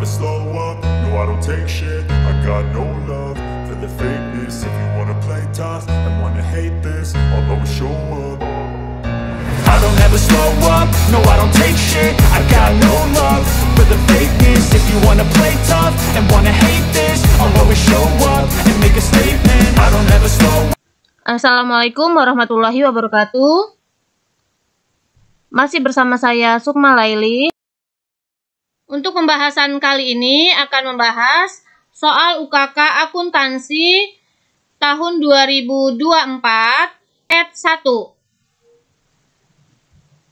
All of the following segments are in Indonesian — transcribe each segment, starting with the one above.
never slow up, no I don't take shit. I got no love for the fakeness. If you wanna play tough and wanna hate this, I'll always show up. I don't ever slow up, no I don't take shit. I got no love for the fakeness. If you wanna play tough and wanna hate this, I'll always show up and make a statement. I don't ever slow up. Assalamualaikum warahmatullahi wabarakatuh. Masih bersama saya Sukma Laili. Untuk pembahasan kali ini akan membahas soal UKK akuntansi tahun 2024 ayat 1.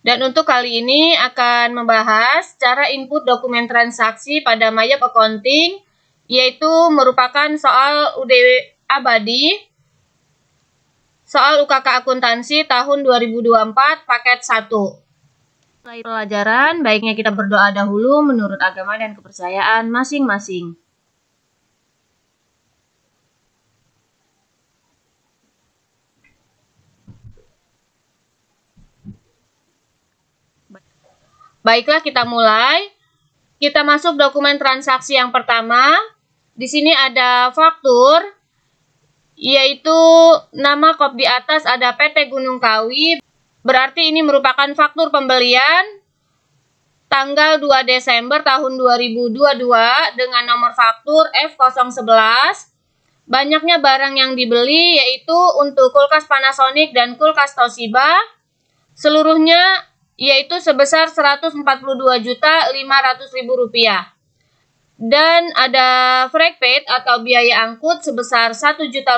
Dan untuk kali ini akan membahas cara input dokumen transaksi pada Mayap Accounting, yaitu merupakan soal UDW abadi, soal UKK akuntansi tahun 2024 paket 1. Setelah pelajaran, baiknya kita berdoa dahulu menurut agama dan kepercayaan masing-masing. Baiklah, kita mulai. Kita masuk dokumen transaksi yang pertama. Di sini ada faktur, yaitu nama kop di atas ada PT Gunung Kawi. Berarti ini merupakan faktur pembelian tanggal 2 Desember tahun 2022 dengan nomor faktur F011. Banyaknya barang yang dibeli yaitu untuk kulkas Panasonic dan kulkas Toshiba. Seluruhnya yaitu sebesar Rp142.500.000. Dan ada freight paid atau biaya angkut sebesar Rp1 juta.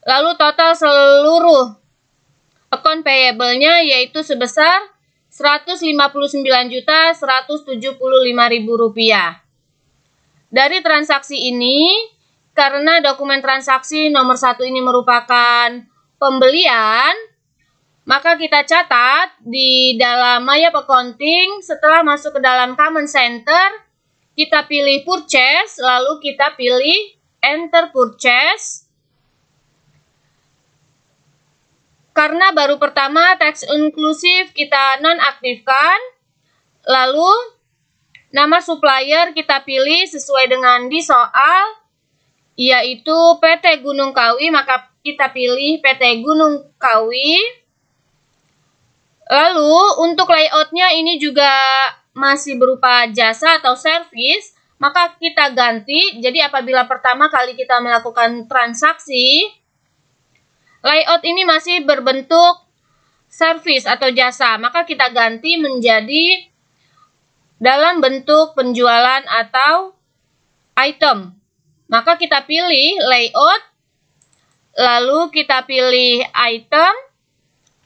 Lalu total seluruh account payable-nya yaitu sebesar Rp159.175.000. Dari transaksi ini, karena dokumen transaksi nomor 1 ini merupakan pembelian, maka kita catat di dalam Mayap Accounting. Setelah masuk ke dalam Common Center, kita pilih Purchase, lalu kita pilih Enter Purchase. Karena baru pertama teks inklusif kita nonaktifkan. Lalu nama supplier kita pilih sesuai dengan di soal, yaitu PT Gunung Kawi, maka kita pilih PT Gunung Kawi. Lalu untuk layoutnya ini juga masih berupa jasa atau service, maka kita ganti. Jadi apabila pertama kali kita melakukan transaksi, layout ini masih berbentuk service atau jasa, maka kita ganti menjadi dalam bentuk penjualan atau item. Maka kita pilih layout, lalu kita pilih item,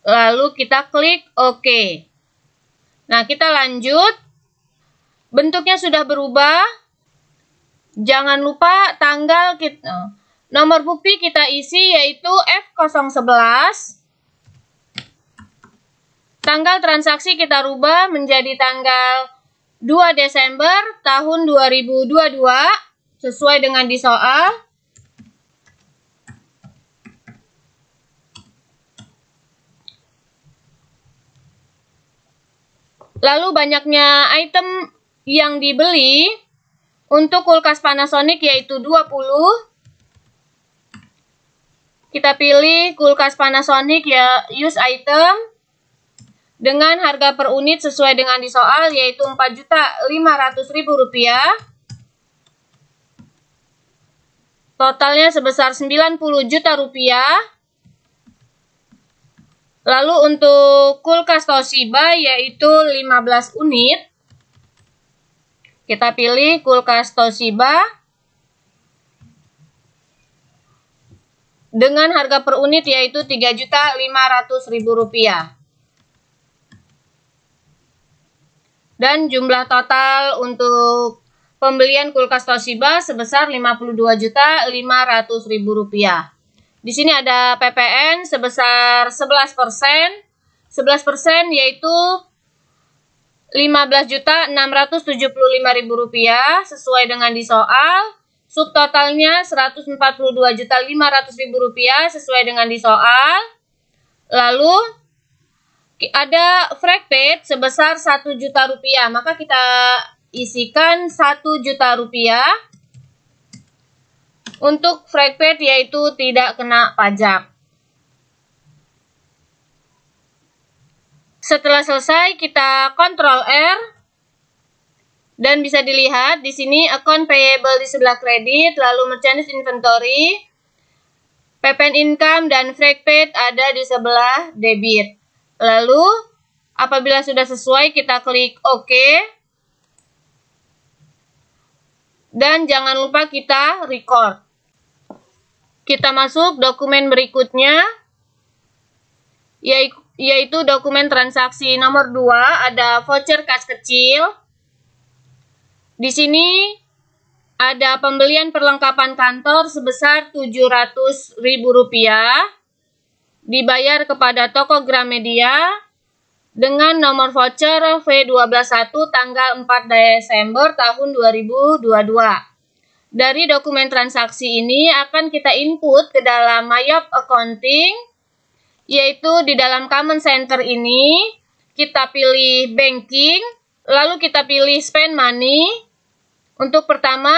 lalu kita klik OK. Nah, kita lanjut. Bentuknya sudah berubah. Jangan lupa tanggal kita. Nomor bukti kita isi yaitu F011. Tanggal transaksi kita rubah menjadi tanggal 2 Desember tahun 2022 sesuai dengan di soal. Lalu banyaknya item yang dibeli untuk kulkas Panasonic yaitu 20. Kita pilih kulkas Panasonic ya use item dengan harga per unit sesuai dengan di soal yaitu Rp4.500.000. Totalnya sebesar Rp90 juta. Lalu untuk kulkas Toshiba yaitu 15 unit. Kita pilih kulkas Toshiba dengan harga per unit yaitu Rp3.500.000. Dan jumlah total untuk pembelian kulkas Toshiba sebesar Rp52.500.000. Di sini ada PPN sebesar 11%. 11% yaitu Rp15.675.000 sesuai dengan di soal. Subtotalnya Rp142.500.000 sesuai dengan di soal. Lalu ada freight paid sebesar Rp1 juta, maka kita isikan 1 juta rupiah. Untuk fragment yaitu tidak kena pajak. Setelah selesai, kita Ctrl R dan bisa dilihat di sini account payable di sebelah kredit, lalu merchandise inventory, PPN income dan fragment ada di sebelah debit. Lalu apabila sudah sesuai, kita klik OK. Dan jangan lupa kita record. Kita masuk dokumen berikutnya, yaitu dokumen transaksi nomor 2, ada voucher kas kecil. Di sini ada pembelian perlengkapan kantor sebesar Rp700.000, dibayar kepada toko Gramedia dengan nomor voucher V121 tanggal 4 Desember tahun 2022. Dari dokumen transaksi ini akan kita input ke dalam Mayop Accounting, yaitu di dalam Command Center ini kita pilih Banking, lalu kita pilih Spend Money. Untuk pertama,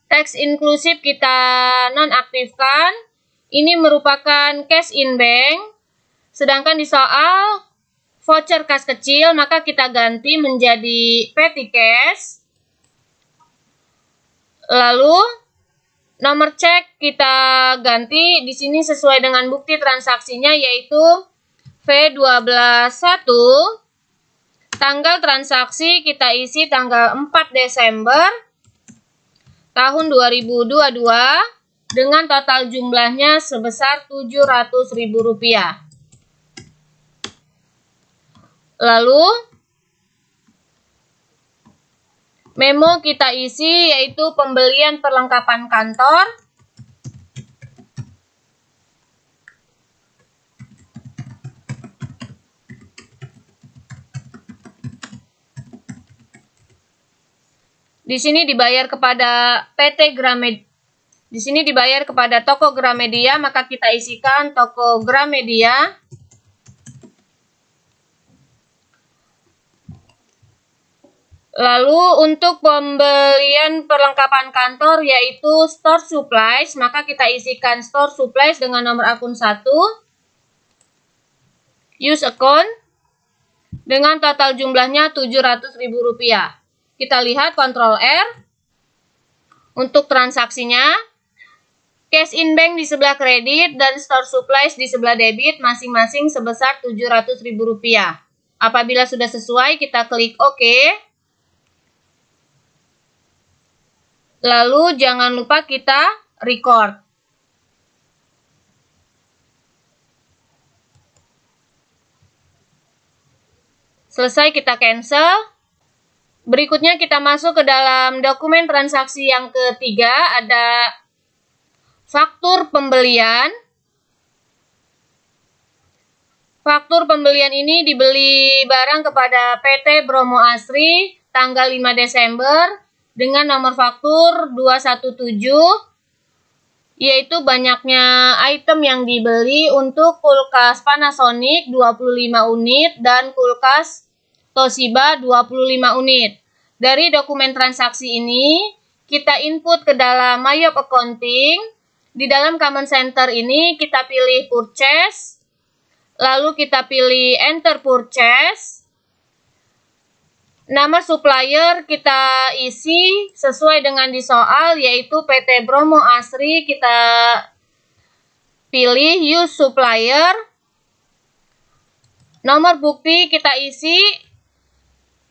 tax inklusif kita nonaktifkan. Ini merupakan cash in bank. Sedangkan di soal voucher kas kecil, maka kita ganti menjadi petty cash. Lalu nomor cek kita ganti di sini sesuai dengan bukti transaksinya, yaitu V121. Tanggal transaksi kita isi tanggal 4 Desember tahun 2022 dengan total jumlahnya sebesar Rp700.000. Lalu memo kita isi yaitu pembelian perlengkapan kantor. Di sini dibayar kepada PT Gramedia. Di sini dibayar kepada toko Gramedia, maka kita isikan toko Gramedia. Lalu untuk pembelian perlengkapan kantor yaitu store supplies, maka kita isikan store supplies dengan nomor akun 1, use account, dengan total jumlahnya Rp700.000. Kita lihat Ctrl R untuk transaksinya. Cash in bank di sebelah kredit dan store supplies di sebelah debit masing-masing sebesar Rp700.000. Apabila sudah sesuai, kita klik OK. Lalu jangan lupa kita record. Selesai, kita cancel. Berikutnya kita masuk ke dalam dokumen transaksi yang ketiga, ada faktur pembelian. Faktur pembelian ini dibeli barang kepada PT Bromo Asri tanggal 5 Desember dengan nomor faktur 217, yaitu banyaknya item yang dibeli untuk kulkas Panasonic 25 unit dan kulkas Toshiba 25 unit. Dari dokumen transaksi ini, kita input ke dalam Mayop Accounting. Di dalam Command Center ini, kita pilih Purchase. Lalu kita pilih Enter Purchase. Nama supplier kita isi sesuai dengan di soal, yaitu PT Bromo Asri. Kita pilih Use Supplier. Nomor bukti kita isi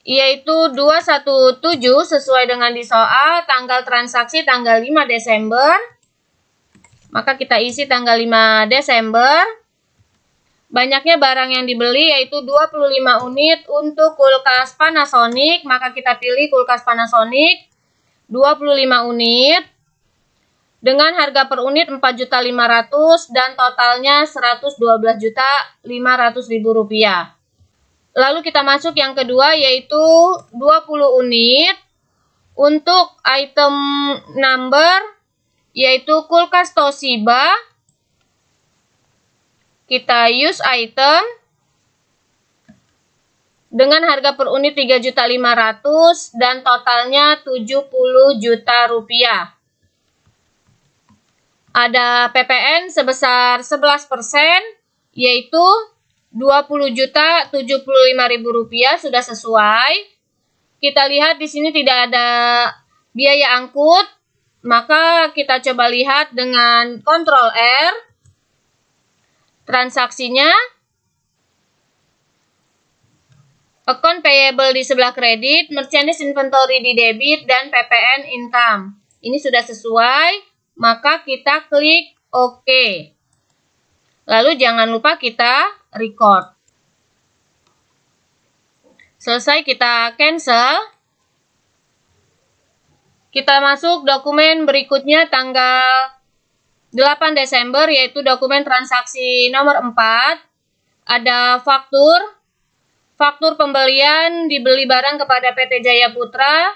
yaitu 217 sesuai dengan di soal, tanggal transaksi tanggal 5 Desember. Maka kita isi tanggal 5 Desember. Banyaknya barang yang dibeli yaitu 25 unit untuk kulkas Panasonic, maka kita pilih kulkas Panasonic 25 unit dengan harga per unit Rp4.500.000 dan totalnya Rp112.500.000. Lalu kita masuk yang kedua yaitu 20 unit untuk item number yaitu kulkas Toshiba. Kita use item. dengan harga per unit 3.500.000 dan totalnya 70 juta rupiah. Ada PPN sebesar 11%, yaitu 20.075.000 rupiah, sudah sesuai. Kita lihat di sini tidak ada biaya angkut, maka kita coba lihat dengan Ctrl R transaksinya. Account payable di sebelah kredit, merchandise inventory di debit, dan PPN income. Ini sudah sesuai, maka kita klik OK. Lalu jangan lupa kita record. Selesai, kita cancel. Kita masuk dokumen berikutnya tanggal 8 Desember, yaitu dokumen transaksi nomor 4. Ada faktur pembelian dibeli barang kepada PT Jaya Putra.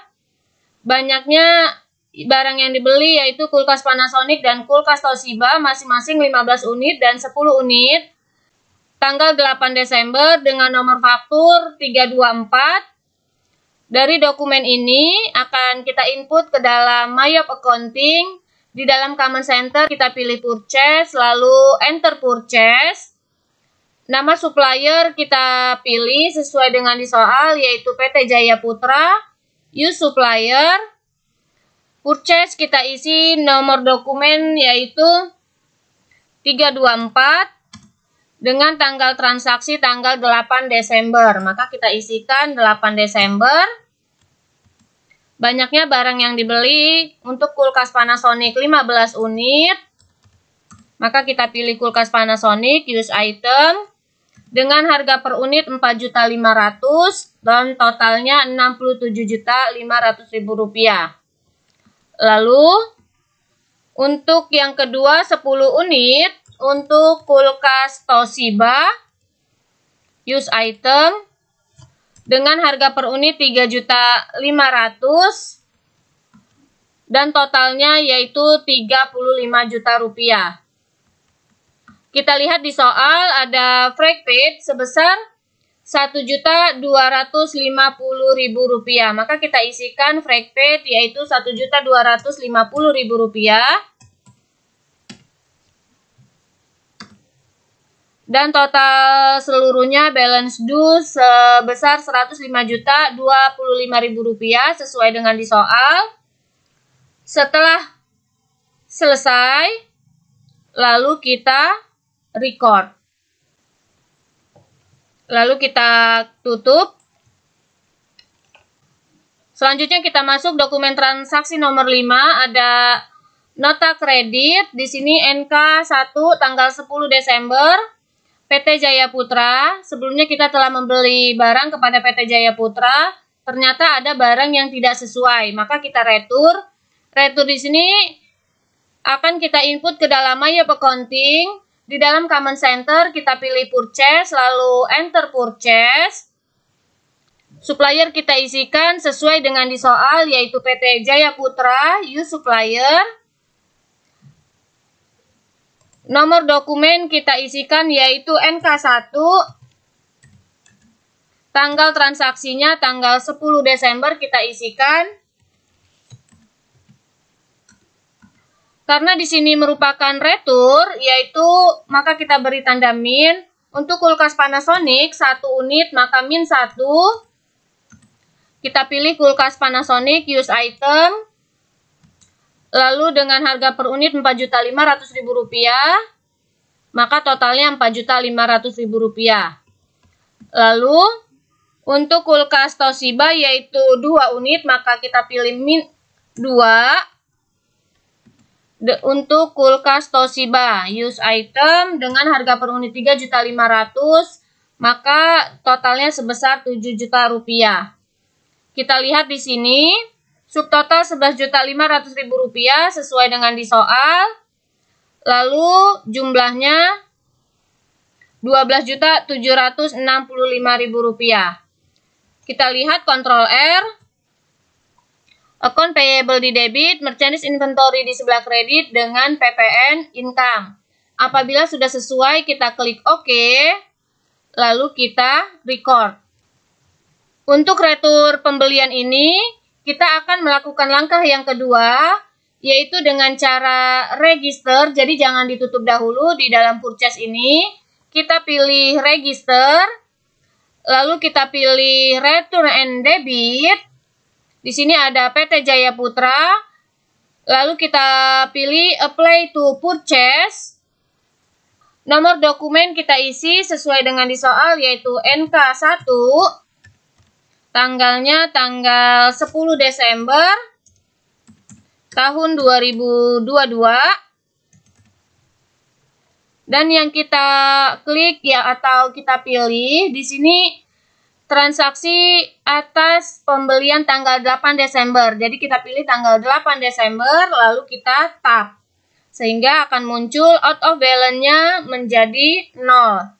Banyaknya barang yang dibeli yaitu kulkas Panasonic dan kulkas Toshiba, masing-masing 15 unit dan 10 unit. Tanggal 8 Desember dengan nomor faktur 324. Dari dokumen ini akan kita input ke dalam Mayop Accounting. Di dalam Command Center kita pilih Purchase, lalu Enter Purchase. Nama supplier kita pilih sesuai dengan di soal, yaitu PT Jaya Putra. Use supplier. Purchase kita isi nomor dokumen yaitu 324 dengan tanggal transaksi tanggal 8 Desember. Maka kita isikan 8 Desember. Banyaknya barang yang dibeli untuk kulkas Panasonic 15 unit. Maka kita pilih kulkas Panasonic, use item. Dengan harga per unit 4.500.000 dan totalnya 67.500.000 rupiah. Lalu untuk yang kedua 10 unit untuk kulkas Toshiba, use item. Dengan harga per unit 3.500.000 dan totalnya yaitu 35 juta rupiah. Kita lihat di soal ada freight paid sebesar 1.250.000 rupiah. Maka kita isikan freight paid yaitu 1.250.000 rupiah. Dan total seluruhnya balance due sebesar 105.025.000 rupiah sesuai dengan di soal. Setelah selesai, lalu kita record. Lalu kita tutup. Selanjutnya kita masuk dokumen transaksi nomor 5, ada nota kredit. Di sini NK1 tanggal 10 Desember PT Jaya Putra. Sebelumnya kita telah membeli barang kepada PT Jaya Putra. Ternyata ada barang yang tidak sesuai, maka kita retur. Retur di sini akan kita input ke dalam Mayop Accounting. Di dalam Command Center kita pilih Purchase, lalu Enter Purchase. Supplier kita isikan sesuai dengan di soal, yaitu PT Jaya Putra, use supplier. Nomor dokumen kita isikan yaitu NK1. Tanggal transaksinya tanggal 10 Desember kita isikan. Karena di sini merupakan retur, yaitu maka kita beri tanda min. Untuk kulkas Panasonic 1 unit maka min 1. Kita pilih kulkas Panasonic, use item. Lalu dengan harga per unit 4.500.000 rupiah, maka totalnya 4.500.000 rupiah. Lalu untuk kulkas Toshiba yaitu 2 unit maka kita pilih min 2. Untuk kulkas Toshiba, use item dengan harga per unit 3.500.000, maka totalnya sebesar 7 juta rupiah. Kita lihat di sini, subtotal 11.500.000 rupiah sesuai dengan di soal. Lalu jumlahnya 12.765.000 rupiah. Kita lihat Ctrl R. Account payable di debit, merchandise inventory di sebelah kredit dengan PPN income. Apabila sudah sesuai, kita klik OK, lalu kita record. Untuk retur pembelian ini, kita akan melakukan langkah yang kedua, yaitu dengan cara register. Jadi jangan ditutup dahulu di dalam purchase ini. Kita pilih register, lalu kita pilih return and debit. Di sini ada PT Jaya Putra. Lalu kita pilih apply to purchase. Nomor dokumen kita isi sesuai dengan di soal, yaitu NK1. Tanggalnya tanggal 10 Desember tahun 2022. Dan yang kita klik ya atau kita pilih di sini transaksi atas pembelian tanggal 8 Desember. Jadi kita pilih tanggal 8 Desember lalu kita tap. Sehingga akan muncul out of balance-nya menjadi 0.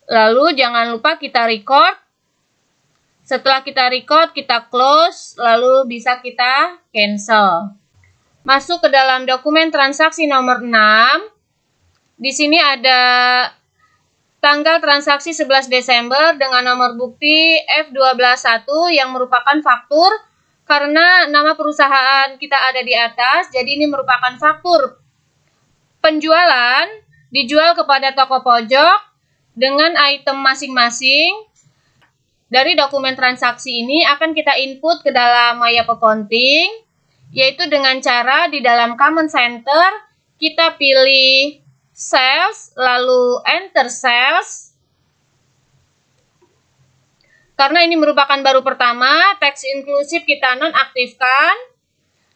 Lalu jangan lupa kita record. Setelah kita record, kita close, lalu bisa kita cancel. Masuk ke dalam dokumen transaksi nomor 6. Di sini ada tanggal transaksi 11 Desember dengan nomor bukti F121 yang merupakan faktur karena nama perusahaan kita ada di atas. Jadi ini merupakan faktur penjualan dijual kepada toko pojok dengan item masing-masing. Dari dokumen transaksi ini akan kita input ke dalam Maya Accounting, yaitu dengan cara di dalam Command Center kita pilih sales, lalu enter sales. Karena ini merupakan baru pertama, teks inklusif kita nonaktifkan.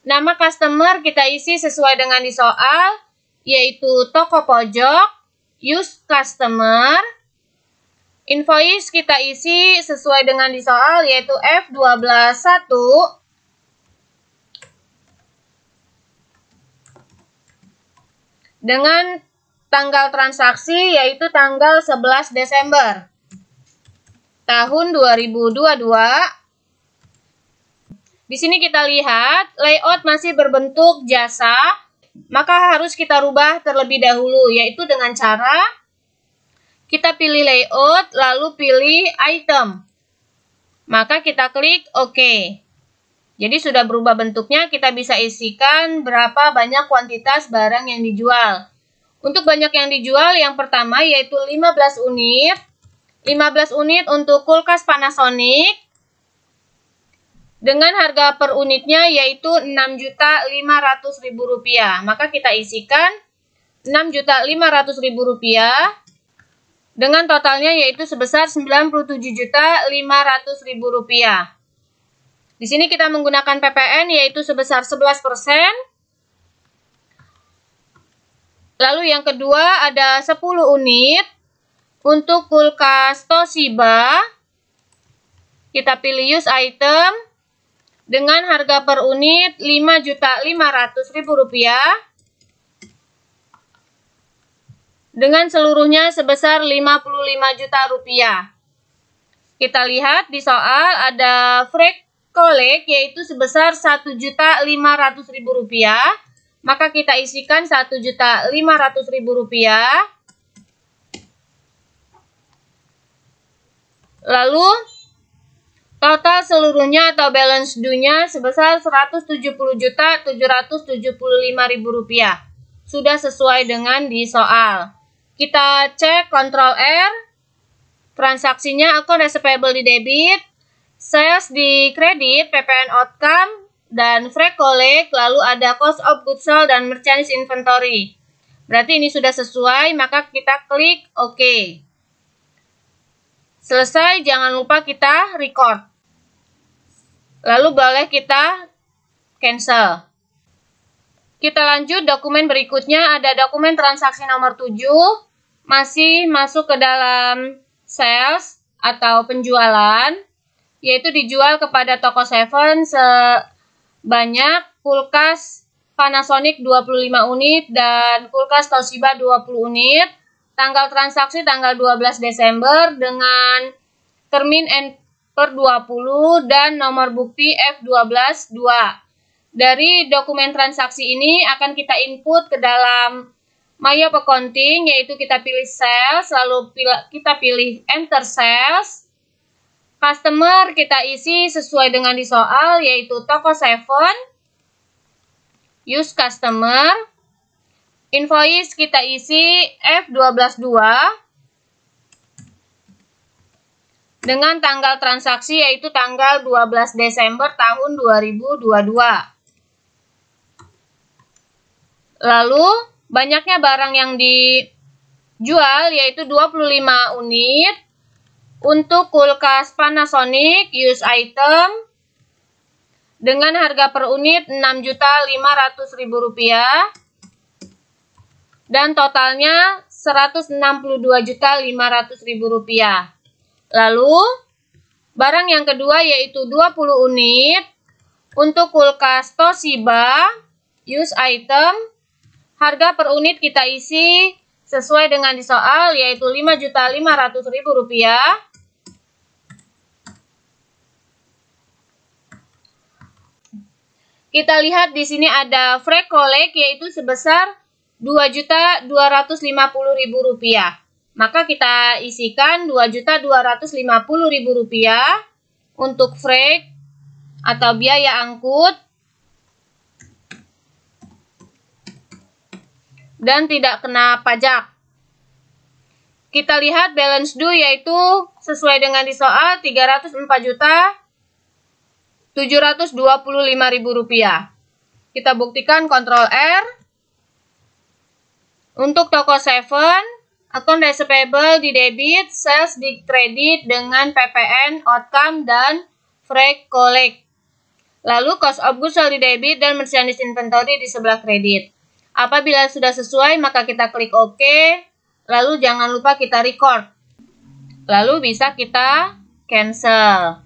Nama customer kita isi sesuai dengan di soal, yaitu toko pojok, use customer. Invoice kita isi sesuai dengan di soal, yaitu F121. Dengan tanggal transaksi yaitu tanggal 11 Desember tahun 2022. Di sini kita lihat layout masih berbentuk jasa, maka harus kita rubah terlebih dahulu, yaitu dengan cara kita pilih layout lalu pilih item. Maka kita klik OK. Jadi sudah berubah bentuknya, kita bisa isikan berapa banyak kuantitas barang yang dijual. Untuk banyak yang dijual, yang pertama yaitu 15 unit. 15 unit untuk kulkas Panasonic. Dengan harga per unitnya yaitu Rp6.500.000. Maka kita isikan Rp6.500.000. Dengan totalnya yaitu sebesar Rp97.500.000. Di sini kita menggunakan PPN yaitu sebesar 11%. Lalu yang kedua ada 10 unit untuk kulkas Toshiba. Kita pilih use item dengan harga per unit Rp5.500.000 dengan seluruhnya sebesar Rp55 juta. Kita lihat di soal ada free collect yaitu sebesar Rp1.500.000. Maka kita isikan Rp1.500.000. Lalu total seluruhnya atau balance due-nya sebesar Rp170.775.000. Sudah sesuai dengan di soal. Kita cek Ctrl R. Transaksinya account receivable di debit, sales di kredit, PPN outcome, dan free collect, lalu ada cost of goods sold dan merchandise inventory. Berarti ini sudah sesuai, maka kita klik OK. Selesai, jangan lupa kita record. Lalu boleh kita cancel. Kita lanjut dokumen berikutnya, ada dokumen transaksi nomor 7. Masih masuk ke dalam sales atau penjualan, yaitu dijual kepada toko Seven sebanyak kulkas Panasonic 25 unit dan kulkas Toshiba 20 unit. Tanggal transaksi tanggal 12 Desember dengan termin N per 20 dan nomor bukti F12-2. Dari dokumen transaksi ini akan kita input ke dalam Maya Accounting, yaitu kita pilih sales, lalu kita pilih enter sales. Customer kita isi sesuai dengan di soal, yaitu toko 7, use customer. Invoice kita isi F122 dengan tanggal transaksi yaitu tanggal 12 Desember tahun 2022. Lalu banyaknya barang yang dijual yaitu 25 unit. Untuk kulkas Panasonic use item dengan harga per unit Rp6.500.000 dan totalnya Rp162.500.000. Lalu barang yang kedua yaitu 20 unit untuk kulkas Toshiba use item, harga per unit kita isi sesuai dengan di soal yaitu Rp5.500.000. Kita lihat di sini ada free collect yaitu sebesar Rp2.250.000. Maka kita isikan Rp2.250.000 untuk free atau biaya angkut dan tidak kena pajak. Kita lihat balance due yaitu sesuai dengan di soal Rp304.725.000. Kita buktikan Ctrl R. Untuk toko 7, akun receivable di debit, sales di kredit dengan PPN, outcome, dan free collect. Lalu cost of goods sold di debit dan merchandise inventory di sebelah kredit. Apabila sudah sesuai, maka kita klik OK. Lalu jangan lupa kita record. Lalu bisa kita cancel.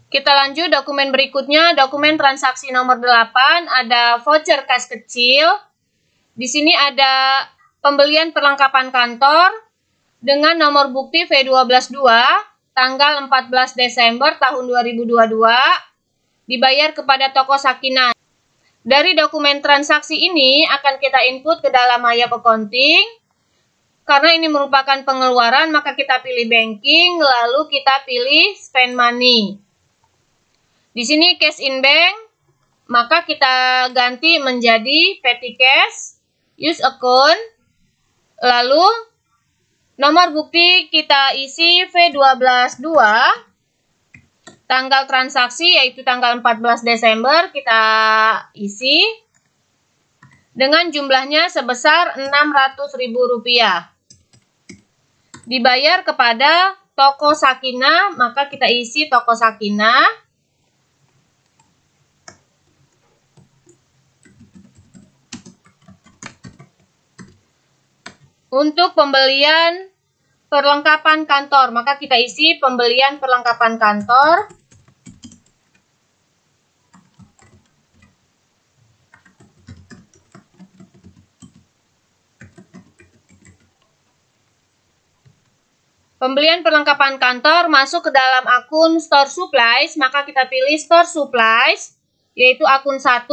Kita lanjut dokumen berikutnya, dokumen transaksi nomor 8, ada voucher cash kecil. Di sini ada pembelian perlengkapan kantor dengan nomor bukti V122 tanggal 14 Desember tahun 2022 dibayar kepada toko Sakinah. Dari dokumen transaksi ini akan kita input ke dalam Hayap Accounting. Karena ini merupakan pengeluaran, maka kita pilih banking, lalu kita pilih spend money. Di sini cash in bank, maka kita ganti menjadi petty cash, use account, lalu nomor bukti kita isi V122, tanggal transaksi yaitu tanggal 14 Desember kita isi, dengan jumlahnya sebesar Rp600.000. Dibayar kepada toko Sakinah, maka kita isi toko Sakinah. Untuk pembelian perlengkapan kantor, maka kita isi pembelian perlengkapan kantor. Pembelian perlengkapan kantor masuk ke dalam akun Store Supplies, maka kita pilih Store Supplies, yaitu akun 1,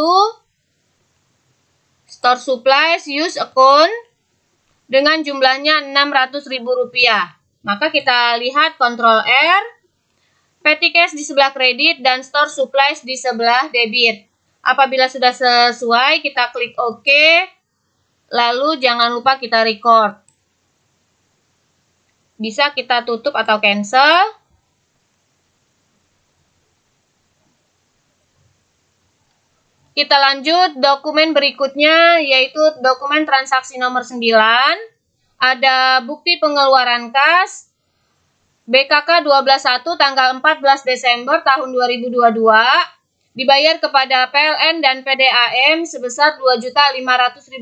Store Supplies, use account, dengan jumlahnya Rp600.000. Maka kita lihat Ctrl R, petty cash di sebelah kredit dan store supplies di sebelah debit. Apabila sudah sesuai, kita klik OK. Lalu jangan lupa kita record. Bisa kita tutup atau cancel. Kita lanjut dokumen berikutnya yaitu dokumen transaksi nomor 9. Ada bukti pengeluaran kas BKK 12.1 tanggal 14 Desember tahun 2022 dibayar kepada PLN dan PDAM sebesar Rp2.500.000.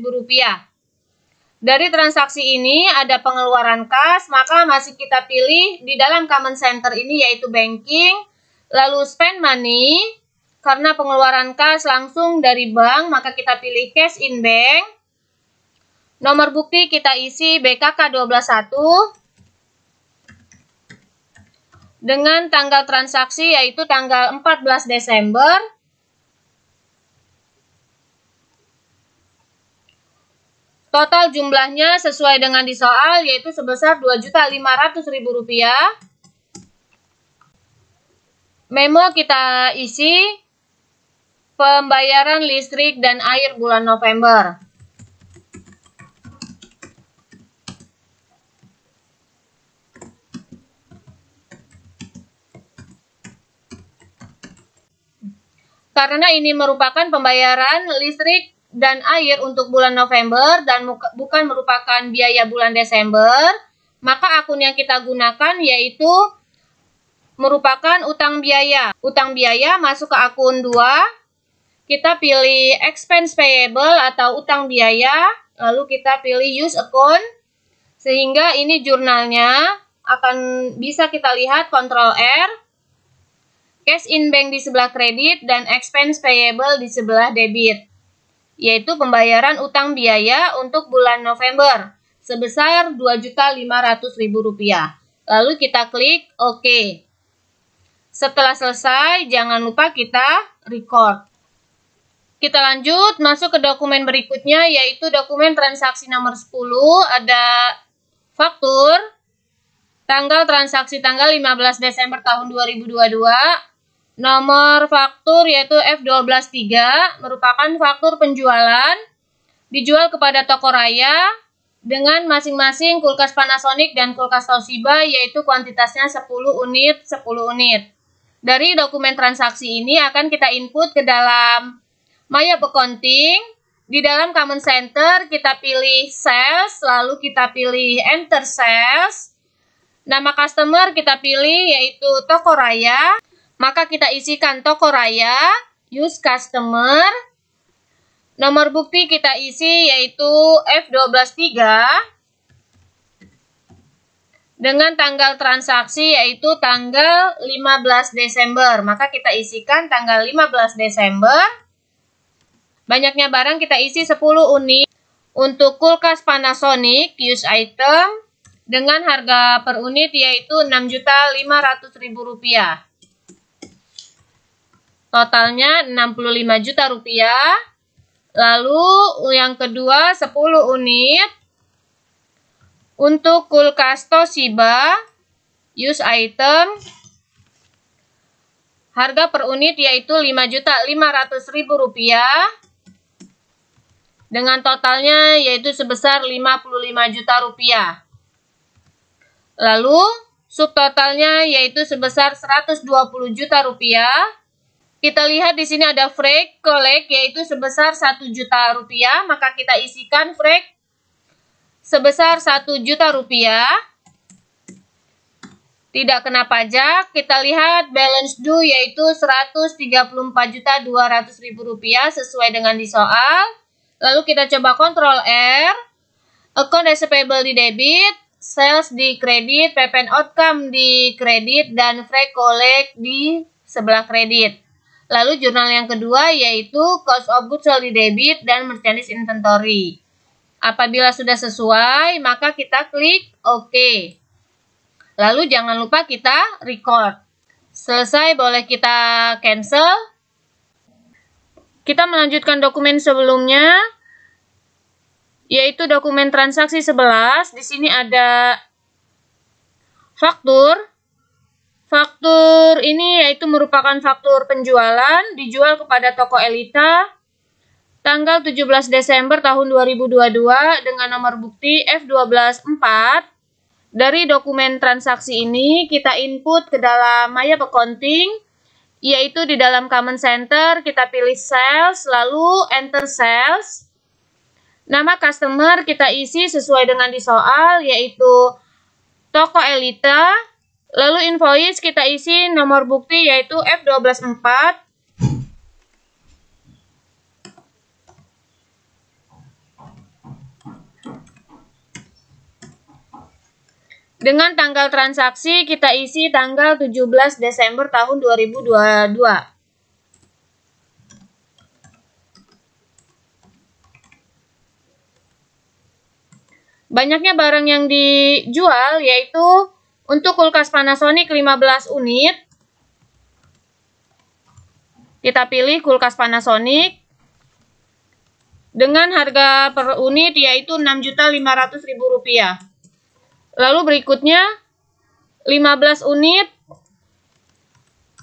Dari transaksi ini ada pengeluaran kas, maka masih kita pilih di dalam command center ini yaitu banking, lalu spend money. Karena pengeluaran kas langsung dari bank, maka kita pilih cash in bank. Nomor bukti kita isi BKK 12.1 dengan tanggal transaksi yaitu tanggal 14 Desember. Total jumlahnya sesuai dengan di soal yaitu sebesar Rp2.500.000. Memo kita isi pembayaran listrik dan air bulan November. Karena ini merupakan pembayaran listrik dan air untuk bulan November dan bukan merupakan biaya bulan Desember, maka akun yang kita gunakan yaitu merupakan utang biaya. Utang biaya masuk ke akun 2, kita pilih expense payable atau utang biaya, lalu kita pilih use account, sehingga ini jurnalnya akan bisa kita lihat Ctrl R, cash in bank di sebelah kredit dan expense payable di sebelah debit, yaitu pembayaran utang biaya untuk bulan November sebesar Rp2.500.000. Lalu kita klik OK. Setelah selesai, jangan lupa kita record. Kita lanjut masuk ke dokumen berikutnya, yaitu dokumen transaksi nomor 10. Ada faktur, tanggal transaksi tanggal 15 Desember tahun 2022. Nomor faktur yaitu F123 merupakan faktur penjualan dijual kepada toko raya dengan masing-masing kulkas Panasonic dan kulkas Toshiba, yaitu kuantitasnya 10 unit. Dari dokumen transaksi ini akan kita input ke dalam My Accounting. Di dalam Command Center kita pilih sales, lalu kita pilih enter sales. Nama customer kita pilih yaitu toko raya. Maka kita isikan toko raya, use customer. Nomor bukti kita isi yaitu F123 dengan tanggal transaksi yaitu tanggal 15 Desember. Maka kita isikan tanggal 15 Desember. Banyaknya barang kita isi 10 unit. Untuk kulkas Panasonic use item dengan harga per unit yaitu Rp6.500.000. Totalnya Rp65 juta. Lalu yang kedua 10 unit. Untuk kulkas Toshiba use item harga per unit yaitu Rp5.500.000 dengan totalnya yaitu sebesar Rp55 juta. Lalu subtotalnya yaitu sebesar Rp120 juta. Kita lihat di sini ada freight collect yaitu sebesar Rp1 juta, maka kita isikan freight sebesar Rp1 juta. Tidak kena pajak. Kita lihat balance due yaitu Rp134.200.000 sesuai dengan di soal. Lalu kita coba Ctrl R, account receivable di debit, sales di kredit, PPN outcome di kredit, dan freight collect di sebelah kredit. Lalu jurnal yang kedua yaitu cost of goods sold di debit dan merchandise inventory. Apabila sudah sesuai, maka kita klik OK. Lalu jangan lupa kita record. Selesai, boleh kita cancel. Kita melanjutkan dokumen sebelumnya, yaitu dokumen transaksi 11. Di sini ada faktur. Faktur ini yaitu merupakan faktur penjualan dijual kepada toko Elita tanggal 17 Desember tahun 2022 dengan nomor bukti F124. Dari dokumen transaksi ini kita input ke dalam My Accounting, yaitu di dalam Command Center kita pilih sales, lalu enter sales. Nama customer kita isi sesuai dengan di soal yaitu toko Elita. Lalu invoice kita isi nomor bukti yaitu F124. Dengan tanggal transaksi kita isi tanggal 17 Desember tahun 2022. Banyaknya barang yang dijual yaitu untuk kulkas Panasonic 15 unit. Kita pilih kulkas Panasonic. dengan harga per unit yaitu Rp6.500.000. Lalu berikutnya 15 unit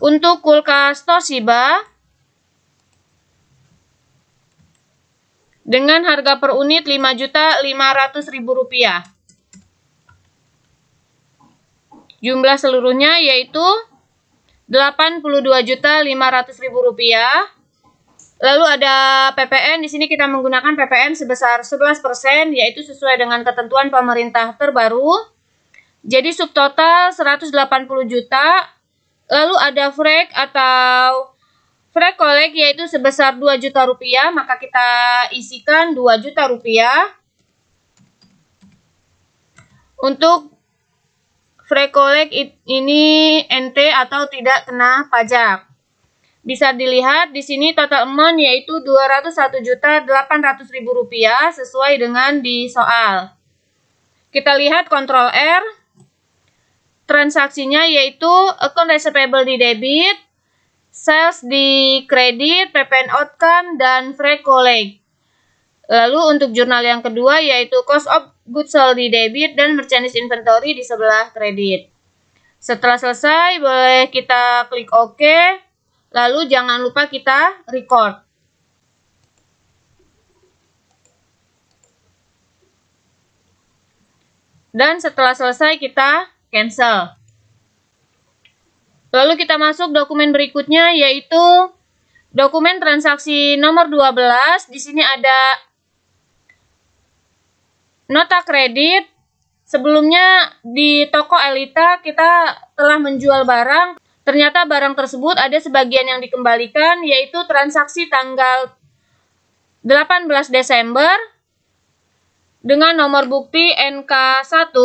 untuk kulkas Toshiba dengan harga per unit Rp5.500.000. Jumlah seluruhnya yaitu Rp82.500.000. Lalu ada PPN, di sini kita menggunakan PPN sebesar 11%, yaitu sesuai dengan ketentuan pemerintah terbaru. Jadi subtotal 180 juta. Lalu ada FREK atau FREK kolek yaitu sebesar 2 juta rupiah, maka kita isikan 2 juta rupiah. Untuk FREK kolek ini NT atau tidak kena pajak. Bisa dilihat di sini total amount yaitu Rp201.800.000 sesuai dengan di soal. Kita lihat kontrol R. Transaksinya yaitu account receivable di debit, sales di kredit, PPN outcome, dan FREK collect. Lalu untuk jurnal yang kedua yaitu cost of goods sold di debit dan merchandise inventory di sebelah kredit. Setelah selesai boleh kita klik OK. Lalu jangan lupa kita record. Dan setelah selesai kita cancel. Lalu kita masuk dokumen berikutnya yaitu dokumen transaksi nomor 12. Di sini ada nota kredit. Sebelumnya di toko Elita kita telah menjual barang. Ternyata barang tersebut ada sebagian yang dikembalikan, yaitu transaksi tanggal 18 Desember dengan nomor bukti NK1.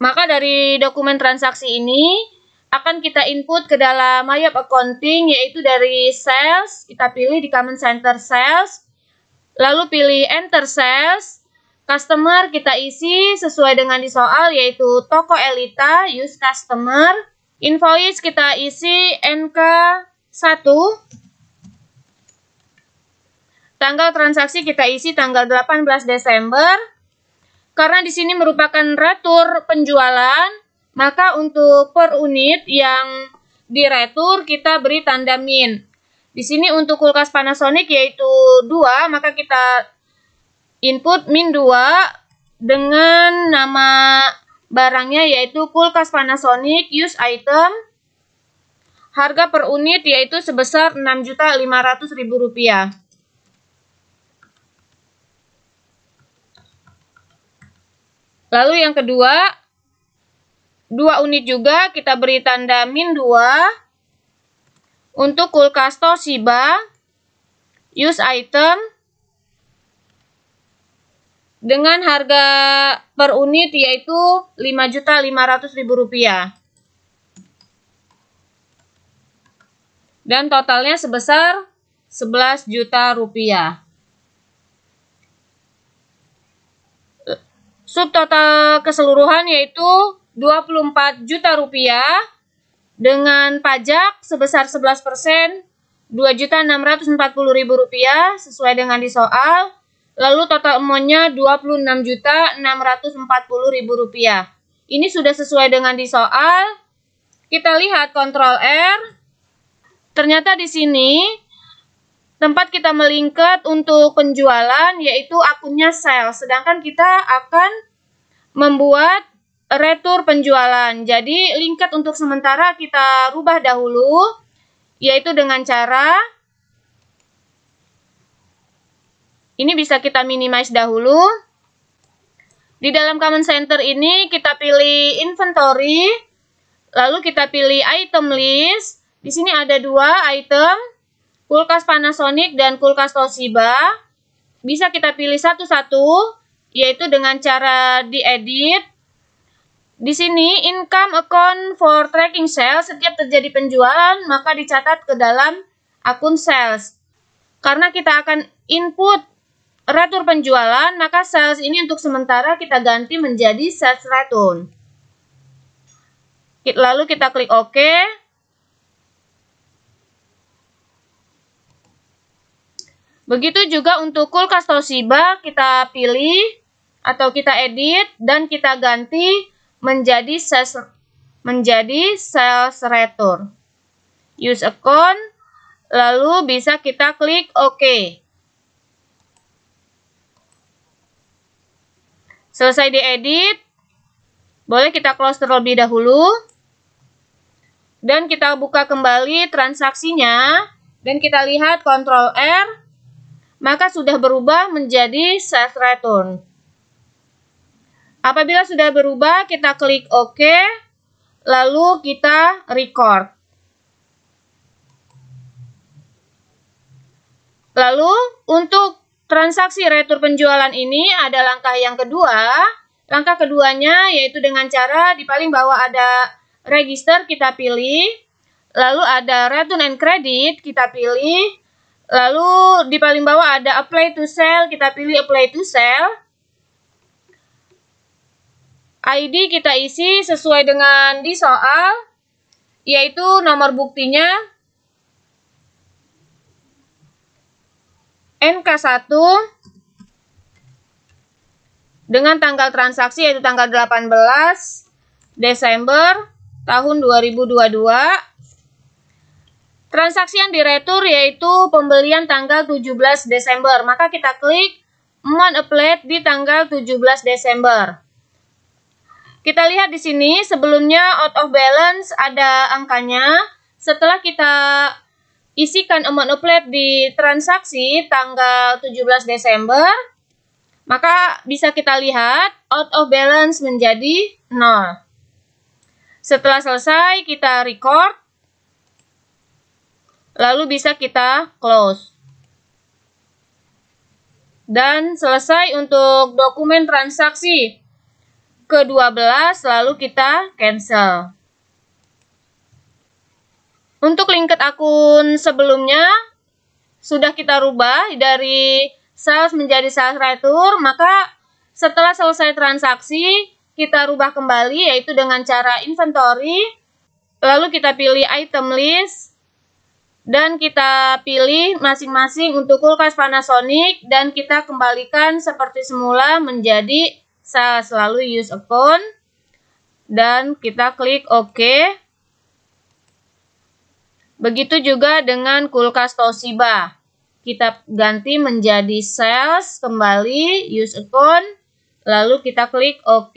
Maka dari dokumen transaksi ini akan kita input ke dalam MyUp Accounting, yaitu dari sales, kita pilih di Command Center Sales, lalu pilih Enter Sales. Customer kita isi sesuai dengan di soal yaitu toko Elita, use customer. Invoice kita isi NK1. Tanggal transaksi kita isi tanggal 18 Desember. Karena di sini merupakan retur penjualan, maka untuk per unit yang diretur kita beri tanda min. Di sini untuk kulkas Panasonic yaitu 2, maka kita input min 2 dengan nama barangnya yaitu kulkas Panasonic use item. Harga per unit yaitu sebesar Rp6.500.000. Lalu yang kedua, 2 unit juga kita beri tanda min 2 untuk kulkas Toshiba use item dengan harga per unit yaitu Rp5.500.000. Dan totalnya sebesar Rp11 juta. Subtotal keseluruhan yaitu Rp24 juta dengan pajak sebesar 11%, Rp2.640.000 sesuai dengan di soal. Lalu total amount-nya Rp26.640.000. Ini sudah sesuai dengan di soal. Kita lihat kontrol R. Ternyata di sini tempat kita melingkar untuk penjualan yaitu akunnya sales. Sedangkan kita akan membuat retur penjualan. Jadi lingkar untuk sementara kita rubah dahulu yaitu dengan cara ini bisa kita minimize dahulu. Di dalam Command Center ini kita pilih inventory, lalu kita pilih item list. Di sini ada 2 item, kulkas Panasonic dan kulkas Toshiba. Bisa kita pilih satu-satu, yaitu dengan cara diedit. Di sini income account for tracking sales, setiap terjadi penjualan maka dicatat ke dalam akun sales. Karena kita akan input retur penjualan, maka sales ini untuk sementara kita ganti menjadi sales return. Lalu kita klik OK. Begitu juga untuk kulkas Toshiba, kita pilih atau kita edit dan kita ganti menjadi sales return. Use account, lalu bisa kita klik OK. Selesai diedit, boleh kita close terlebih dahulu. Dan kita buka kembali transaksinya dan kita lihat Ctrl R, maka sudah berubah menjadi sales return. Apabila sudah berubah, kita klik OK, lalu kita record. Lalu untuk transaksi retur penjualan ini ada langkah yang kedua. Langkah keduanya yaitu dengan cara di paling bawah ada register, kita pilih. Lalu ada return and credit, kita pilih. Lalu di paling bawah ada apply to sell, kita pilih apply to sell. ID kita isi sesuai dengan di soal, yaitu nomor buktinya NK1 dengan tanggal transaksi yaitu tanggal 18 Desember tahun 2022. Transaksi yang diretur yaitu pembelian tanggal 17 Desember. Maka kita klik amount applied di tanggal 17 Desember. Kita lihat di sini sebelumnya out of balance ada angkanya. Setelah kita isikan amount applied di transaksi tanggal 17 Desember, maka bisa kita lihat out of balance menjadi 0. Setelah selesai kita record, lalu bisa kita close. Dan selesai untuk dokumen transaksi ke-12, lalu kita cancel. Untuk lingked akun sebelumnya sudah kita rubah dari sales menjadi sales return, maka setelah selesai transaksi kita rubah kembali yaitu dengan cara inventory, lalu kita pilih item list dan kita pilih masing-masing untuk kulkas Panasonic dan kita kembalikan seperti semula menjadi sales, lalu use account dan kita klik OK. Begitu juga dengan kulkas Toshiba. Kita ganti menjadi sales, kembali use account, lalu kita klik OK.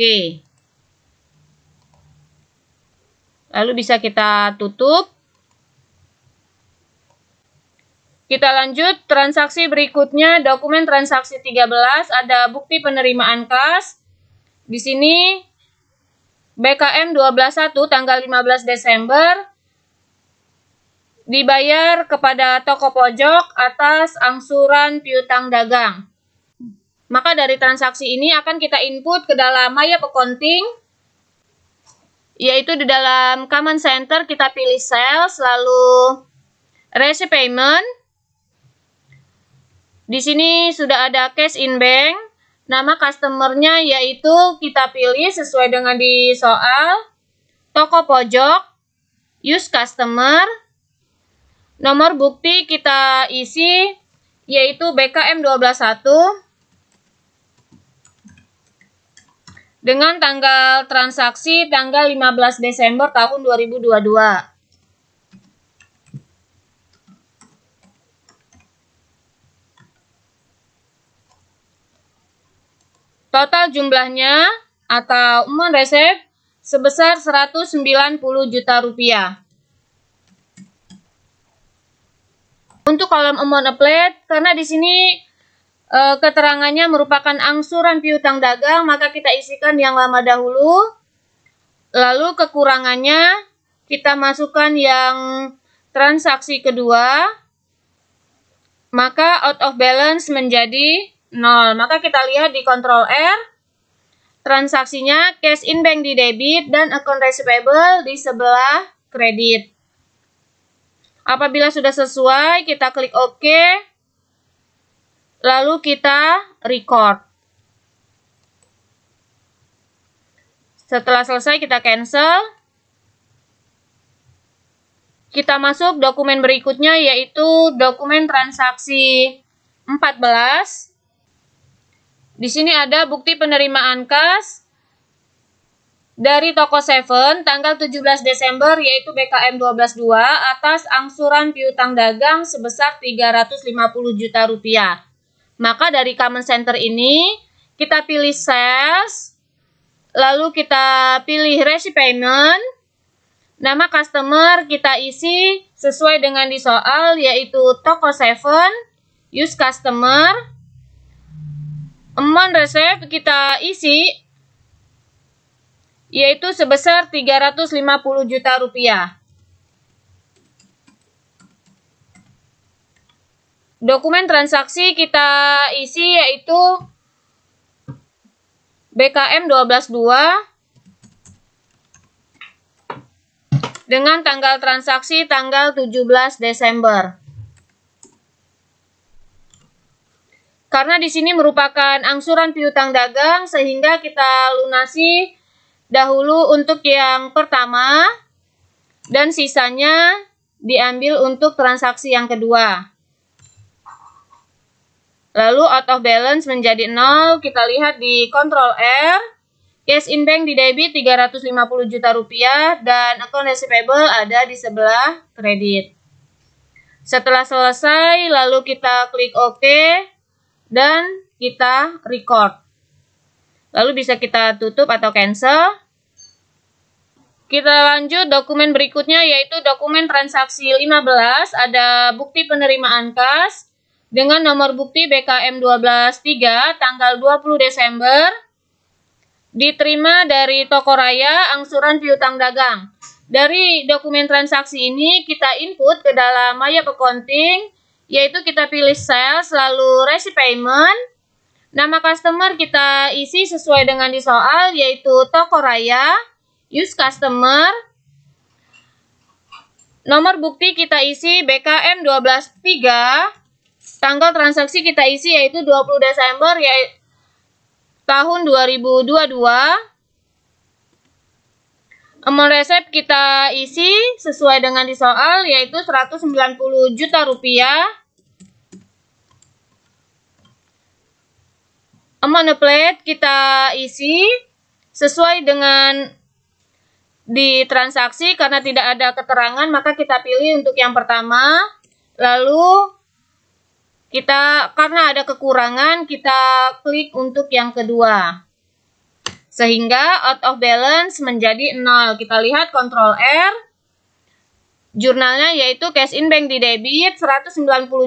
Lalu bisa kita tutup. Kita lanjut transaksi berikutnya, dokumen transaksi 13, ada bukti penerimaan kas. Di sini BKM 12.1 tanggal 15 Desember dibayar kepada toko pojok atas angsuran piutang dagang. Maka dari transaksi ini akan kita input ke dalam My Accounting, yaitu di dalam Command Center kita pilih sales, lalu receipt payment. Di sini sudah ada cash in bank, nama customernya yaitu kita pilih sesuai dengan di soal, toko pojok, use customer, nomor bukti kita isi yaitu BKM 12.1 dengan tanggal transaksi tanggal 15 Desember tahun 2022. Total jumlahnya atau amount receipt sebesar 190 juta rupiah. Untuk kolom amount applied, karena di sini keterangannya merupakan angsuran piutang dagang, maka kita isikan yang lama dahulu. Lalu kekurangannya kita masukkan yang transaksi kedua, maka out of balance menjadi 0. Maka kita lihat di Ctrl R, transaksinya cash in bank di debit dan account receivable di sebelah kredit. Apabila sudah sesuai, kita klik OK, lalu kita record. Setelah selesai, kita cancel. Kita masuk dokumen berikutnya, yaitu dokumen transaksi 14. Di sini ada bukti penerimaan kas dari toko Seven tanggal 17 Desember yaitu BKM 12.2 atas angsuran piutang dagang sebesar 350 juta rupiah. Maka dari common center ini kita pilih sales, lalu kita pilih receipt payment, nama customer kita isi sesuai dengan di soal yaitu toko Seven, use customer, amount receipt kita isi yaitu sebesar 350 juta rupiah. Dokumen transaksi kita isi yaitu BKM 12.2 dengan tanggal transaksi tanggal 17 Desember. Karena di sini merupakan angsuran piutang dagang sehingga kita lunasi dahulu untuk yang pertama dan sisanya diambil untuk transaksi yang kedua. Lalu out of balance menjadi 0, kita lihat di Ctrl R, cash in bank di debit 350 juta rupiah dan account receivable ada di sebelah kredit. Setelah selesai, lalu kita klik OK dan kita record. Lalu bisa kita tutup atau cancel. Kita lanjut dokumen berikutnya yaitu dokumen transaksi 15, ada bukti penerimaan kas dengan nomor bukti BKM 12.3 tanggal 20 Desember diterima dari toko raya angsuran piutang dagang. Dari dokumen transaksi ini kita input ke dalam Maya Accounting yaitu kita pilih sales lalu receipt payment. Nama customer kita isi sesuai dengan di soal yaitu toko raya, use customer. Nomor bukti kita isi BKM 12.3. Tanggal transaksi kita isi yaitu 20 Desember yaitu tahun 2022. Amount receipt kita isi sesuai dengan di soal yaitu 190 juta rupiah. Amount plate kita isi sesuai dengan di transaksi karena tidak ada keterangan maka kita pilih untuk yang pertama. Lalu karena ada kekurangan, kita klik untuk yang kedua. Sehingga out of balance menjadi 0. Kita lihat Ctrl R. Jurnalnya yaitu cash in bank di debit 190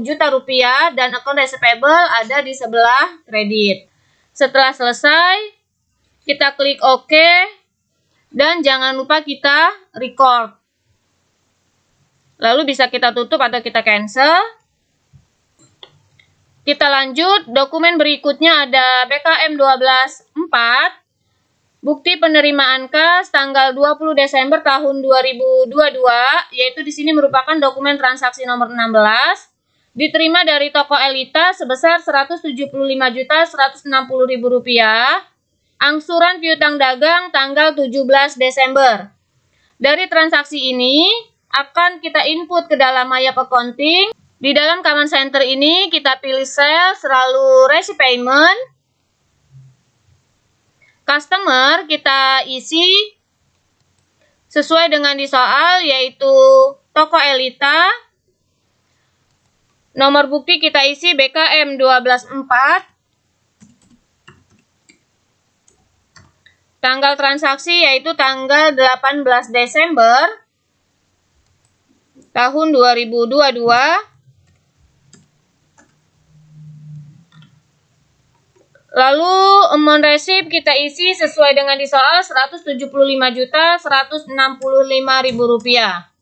juta rupiah dan account receivable ada di sebelah kredit. Setelah selesai, kita klik OK dan jangan lupa kita record. Lalu bisa kita tutup atau kita cancel. Kita lanjut, dokumen berikutnya ada BKM 12.4, bukti penerimaan kas tanggal 20 Desember tahun 2022, yaitu di sini merupakan dokumen transaksi nomor 16, diterima dari toko Elita sebesar 175.160.000 rupiah, angsuran piutang dagang tanggal 17 Desember. Dari transaksi ini akan kita input ke dalam Maya Accounting. Di dalam command center ini kita pilih sales, lalu receipt payment. Customer kita isi sesuai dengan di soal yaitu toko Elita. Nomor bukti kita isi BKM 12.4. Tanggal transaksi yaitu tanggal 18 Desember tahun 2022. Lalu amount receipt kita isi sesuai dengan di soal 175.165.000 rupiah.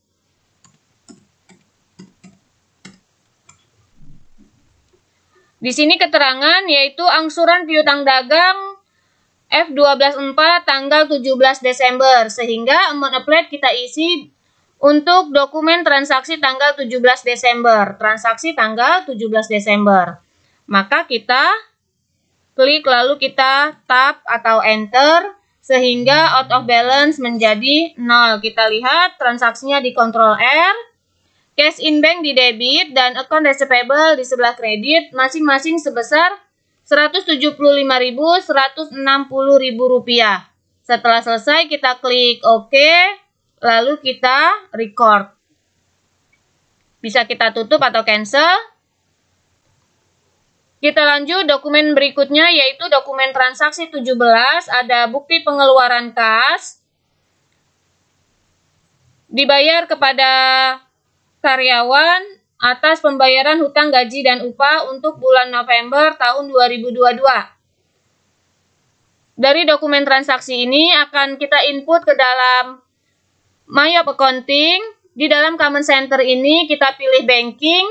Di sini keterangan yaitu angsuran piutang dagang F12.4 tanggal 17 Desember sehingga amount applied kita isi untuk dokumen transaksi tanggal 17 Desember, transaksi tanggal 17 Desember. Maka kita klik lalu kita tab atau enter sehingga out of balance menjadi 0. Kita lihat transaksinya di Ctrl R. cash in bank di debit dan account receivable di sebelah kredit masing-masing sebesar Rp175.000, Rp160.000. Setelah selesai kita klik OK, lalu kita record. Bisa kita tutup atau cancel. Kita lanjut dokumen berikutnya yaitu dokumen transaksi 17, ada bukti pengeluaran kas. Dibayar kepada karyawan atas pembayaran hutang gaji dan upah untuk bulan November tahun 2022. Dari dokumen transaksi ini akan kita input ke dalam My Accounting. Di dalam Command Center ini kita pilih banking.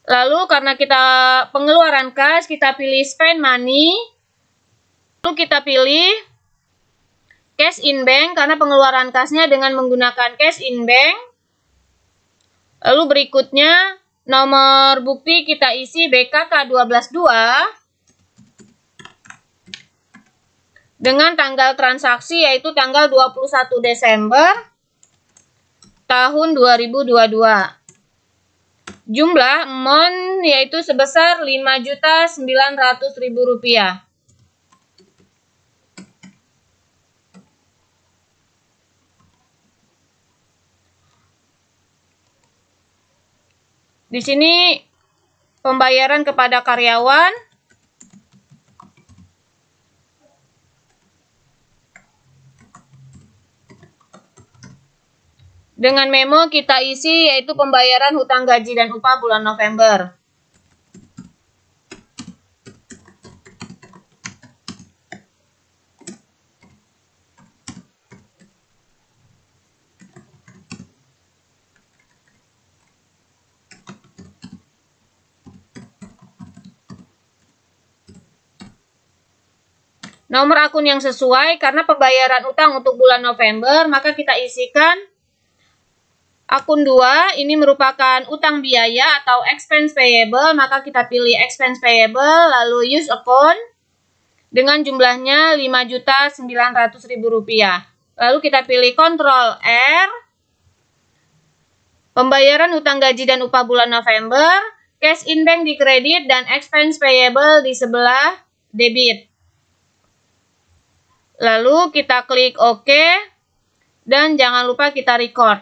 Lalu karena kita pengeluaran kas, kita pilih spend money. Lalu kita pilih cash in bank karena pengeluaran kasnya dengan menggunakan cash in bank. Lalu berikutnya nomor bukti kita isi BKK 122 dengan tanggal transaksi yaitu tanggal 21 Desember tahun 2022. Jumlah amount yaitu sebesar Rp5.900.000. Di sini pembayaran kepada karyawan. Dengan memo kita isi yaitu pembayaran hutang gaji dan upah bulan November. Nomor akun yang sesuai karena pembayaran utang untuk bulan November, maka kita isikan akun 2, ini merupakan utang biaya atau expense payable, maka kita pilih expense payable, lalu use account dengan jumlahnya Rp5.900.000. Lalu kita pilih Ctrl R, pembayaran utang gaji dan upah bulan November, cash in bank di kredit dan expense payable di sebelah debit. Lalu kita klik OK dan jangan lupa kita record.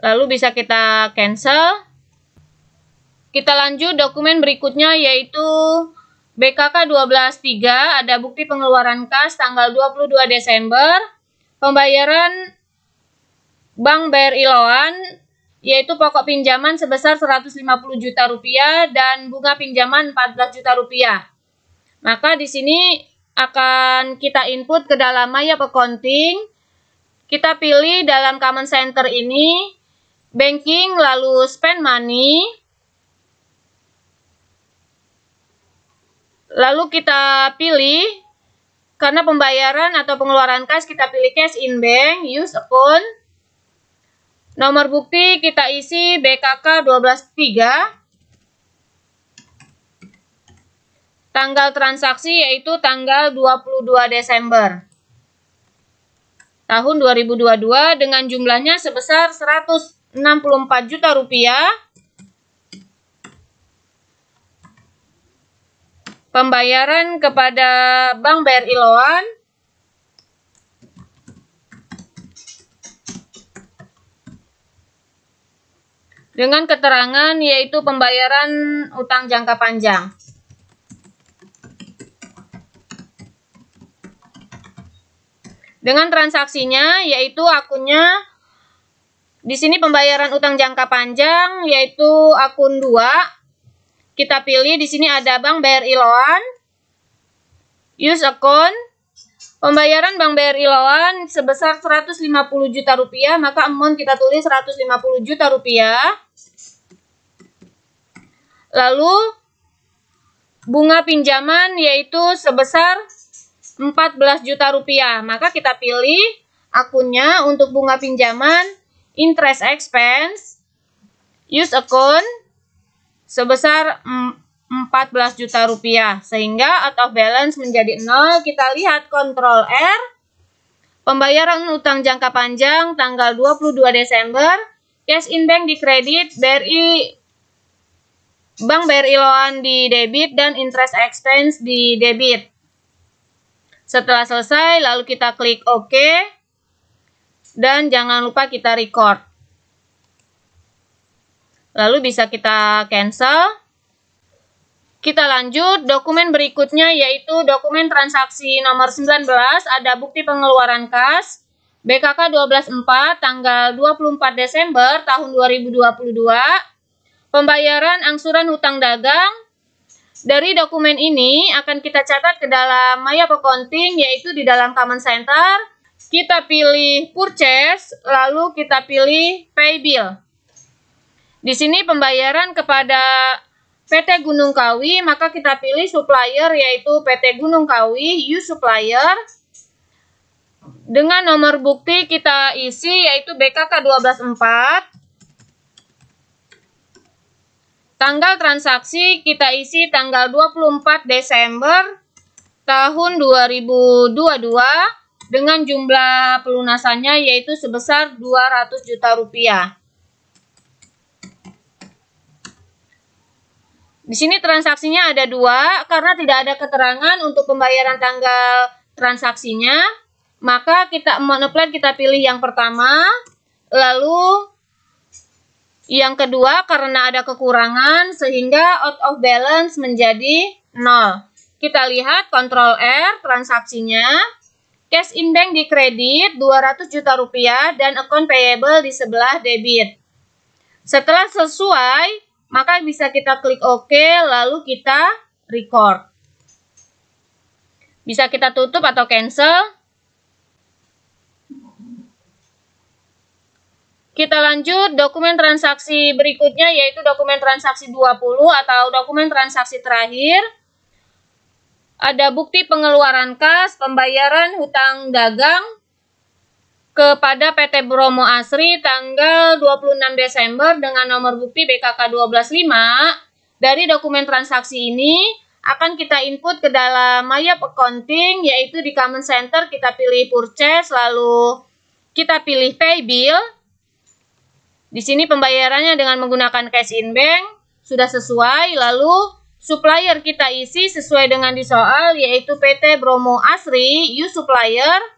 Lalu bisa kita cancel. Kita lanjut dokumen berikutnya yaitu BKK 12.3, ada bukti pengeluaran kas tanggal 22 Desember. Pembayaran Bank BRI Loan yaitu pokok pinjaman sebesar Rp150 juta dan bunga pinjaman Rp14 juta. Maka di sini akan kita input ke dalam My Accounting. Kita pilih dalam Command Center ini banking, lalu spend money. Lalu kita pilih, karena pembayaran atau pengeluaran kas, kita pilih cash in bank, use account. Nomor bukti kita isi BKK 12.3. Tanggal transaksi yaitu tanggal 22 Desember tahun 2022 dengan jumlahnya sebesar Rp164 juta. Pembayaran kepada Bank BRI Loan dengan keterangan yaitu pembayaran utang jangka panjang. Dengan transaksinya yaitu akunnya. Di sini pembayaran utang jangka panjang yaitu akun 2. Kita pilih di sini ada Bank BRI Loan. Use account. Pembayaran Bank BRI Loan sebesar Rp150 juta, maka amount kita tulis Rp150 juta. Lalu bunga pinjaman yaitu sebesar Rp14 juta, maka kita pilih akunnya untuk bunga pinjaman interest expense, use account sebesar Rp14 juta, sehingga out of balance menjadi 0. Kita lihat Ctrl R, Pembayaran utang jangka panjang tanggal 22 Desember, cash in bank di kredit, Bank BRI Loan di debit, dan interest expense di debit. Setelah selesai, lalu kita klik OK, dan jangan lupa kita record. Lalu bisa kita cancel. Kita lanjut, dokumen berikutnya yaitu dokumen transaksi nomor 19, ada bukti pengeluaran kas, BKK 12.4 tanggal 24 Desember tahun 2022, pembayaran angsuran hutang dagang. Dari dokumen ini akan kita catat ke dalam Maya Accounting, yaitu di dalam Command Center. Kita pilih Purchase, lalu kita pilih Pay Bill. Di sini pembayaran kepada PT Gunung Kawi, maka kita pilih supplier yaitu PT Gunung Kawi, use supplier. Dengan nomor bukti kita isi yaitu BKK 12.4. Tanggal transaksi kita isi tanggal 24 Desember tahun 2022 dengan jumlah pelunasannya yaitu sebesar 200 juta rupiah. Di sini transaksinya ada dua, karena tidak ada keterangan untuk pembayaran tanggal transaksinya, maka kita apply, kita pilih yang pertama, lalu yang kedua karena ada kekurangan sehingga out of balance menjadi 0. Kita lihat Ctrl R transaksinya, cash in bank di kredit 200 juta rupiah dan account payable di sebelah debit. Setelah sesuai, maka bisa kita klik OK, lalu kita record. Bisa kita tutup atau cancel. Kita lanjut, dokumen transaksi berikutnya yaitu dokumen transaksi 20 atau dokumen transaksi terakhir. Ada bukti pengeluaran kas, pembayaran hutang dagang kepada PT Bromo Asri tanggal 26 Desember dengan nomor bukti BKK 12.5. Dari dokumen transaksi ini akan kita input ke dalam Maya Accounting, yaitu di Command Center kita pilih Purchase, lalu kita pilih Pay Bill. Di sini pembayarannya dengan menggunakan cash in bank sudah sesuai, lalu supplier kita isi sesuai dengan di soal yaitu PT Bromo Asri, use supplier.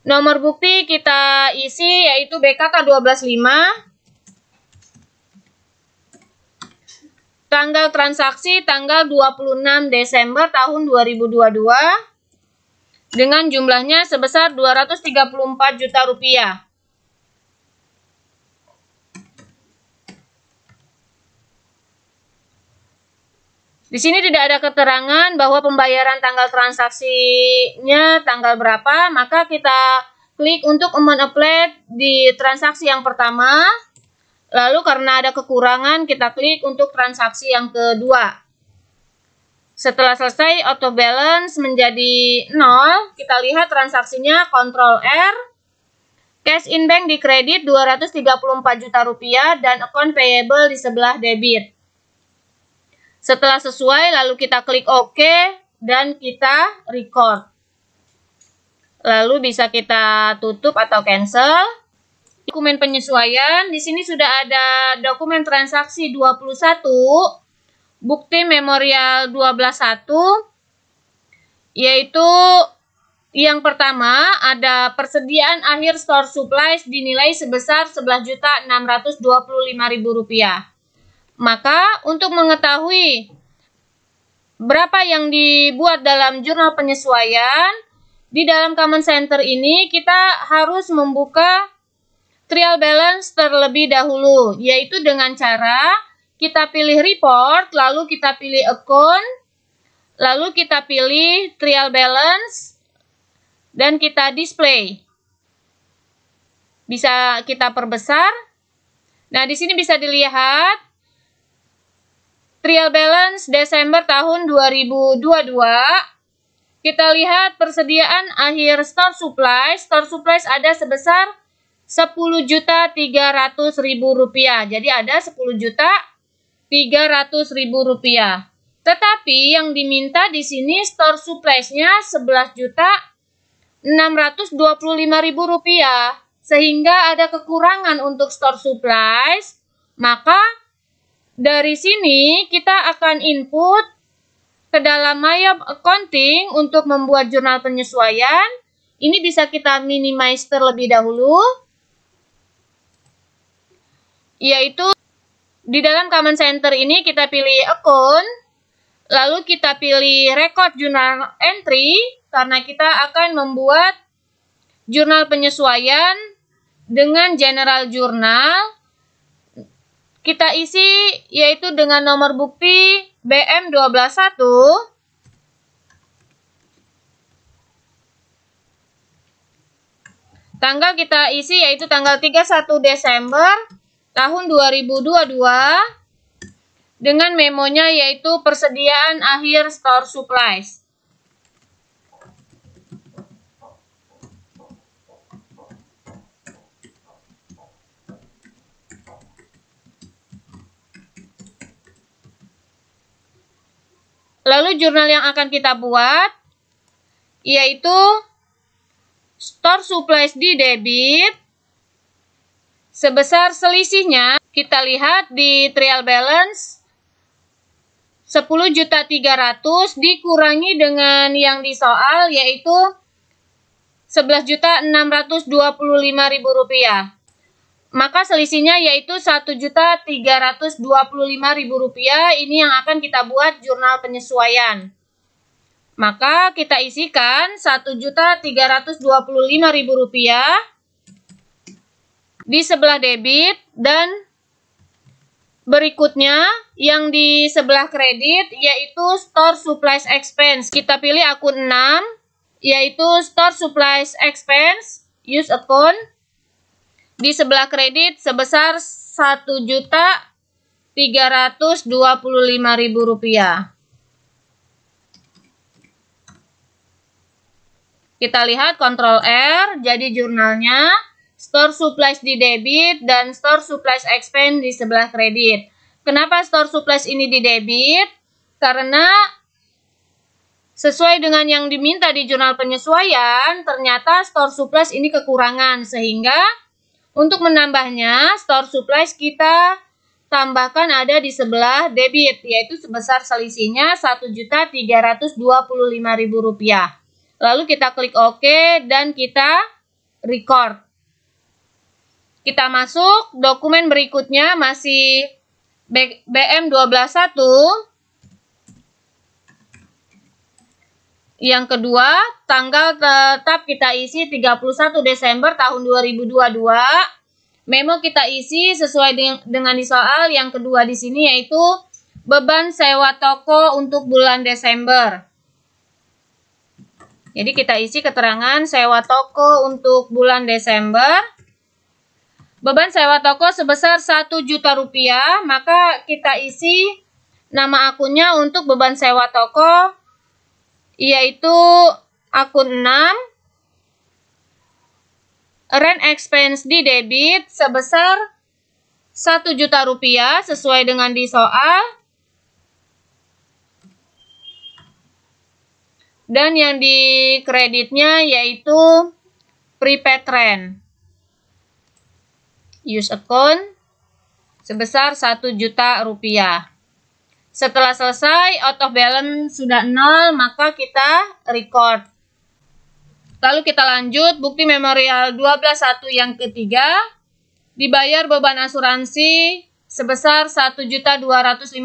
Nomor bukti kita isi yaitu BKK 12.5. Tanggal transaksi tanggal 26 Desember tahun 2022 dengan jumlahnya sebesar 234 juta rupiah. Di sini tidak ada keterangan bahwa pembayaran tanggal transaksinya tanggal berapa, maka kita klik untuk apply di transaksi yang pertama. Lalu karena ada kekurangan, kita klik untuk transaksi yang kedua. Setelah selesai, auto balance menjadi 0. Kita lihat transaksinya, Ctrl R. Cash in bank di kredit 234 juta rupiah dan account payable di sebelah debit. Setelah sesuai, lalu kita klik OK dan kita record. Lalu bisa kita tutup atau cancel. Dokumen penyesuaian, di sini sudah ada dokumen transaksi 21, bukti memorial 12.1, yaitu yang pertama ada persediaan akhir store supplies dinilai sebesar Rp11.625.000. Maka untuk mengetahui berapa yang dibuat dalam jurnal penyesuaian, di dalam Command Center ini kita harus membuka trial balance terlebih dahulu, yaitu dengan cara kita pilih report, lalu kita pilih account, lalu kita pilih trial balance, dan kita display. Bisa kita perbesar. Nah, di sini bisa dilihat trial balance Desember tahun 2022. Kita lihat persediaan akhir store supplies. Store supplies ada sebesar Rp10.300.000. Jadi ada Rp10.300.000. Tetapi yang diminta di sini store supplies-nya Rp11.625.000. Rp625.000, sehingga ada kekurangan untuk store supplies. Maka dari sini kita akan input ke dalam My Accounting untuk membuat jurnal penyesuaian. Ini bisa kita minimize terlebih dahulu, yaitu di dalam Command Center ini kita pilih Account, lalu kita pilih Record Journal Entry, karena kita akan membuat jurnal penyesuaian dengan General Journal. Kita isi yaitu dengan nomor bukti BM121. Tanggal kita isi yaitu tanggal 31 Desember tahun 2022. Dengan memonya yaitu persediaan akhir store supplies. Lalu jurnal yang akan kita buat yaitu store supplies di debit sebesar selisihnya kita lihat di trial balance 10.300.000 dikurangi dengan yang di soal yaitu Rp11.625.000. Maka selisihnya yaitu Rp1.325.000. Ini yang akan kita buat jurnal penyesuaian. Maka kita isikan Rp1.325.000 di sebelah debit, dan berikutnya yang di sebelah kredit yaitu Store Supplies Expense. Kita pilih akun 6 yaitu Store Supplies Expense, use account. Di sebelah kredit sebesar Rp1.325.000. Kita lihat Ctrl R, jadi jurnalnya Store Supplies di debit dan Store Supplies Expense di sebelah kredit. Kenapa Store Supplies ini di debit? Karena sesuai dengan yang diminta di jurnal penyesuaian, ternyata Store Supplies ini kekurangan, sehingga untuk menambahnya, store supplies kita tambahkan ada di sebelah debit, yaitu sebesar selisihnya Rp1.325.000. Lalu kita klik OK dan kita record. Kita masuk, dokumen berikutnya masih BM121. Yang kedua, tanggal tetap kita isi 31 Desember tahun 2022. Memo kita isi sesuai dengan di soal. Yang kedua di sini yaitu beban sewa toko untuk bulan Desember. Jadi kita isi keterangan sewa toko untuk bulan Desember. Beban sewa toko sebesar Rp1.000.000, maka kita isi nama akunnya untuk beban sewa toko yaitu akun 6, rent expense di debit sebesar Rp1.000.000 sesuai dengan di soal. Dan yang di kreditnya yaitu prepaid rent. Use account sebesar Rp1.000.000. Setelah selesai, out of balance sudah 0, maka kita record. Lalu kita lanjut, bukti memorial 12.1 yang ketiga, dibayar beban asuransi sebesar Rp1.250.000.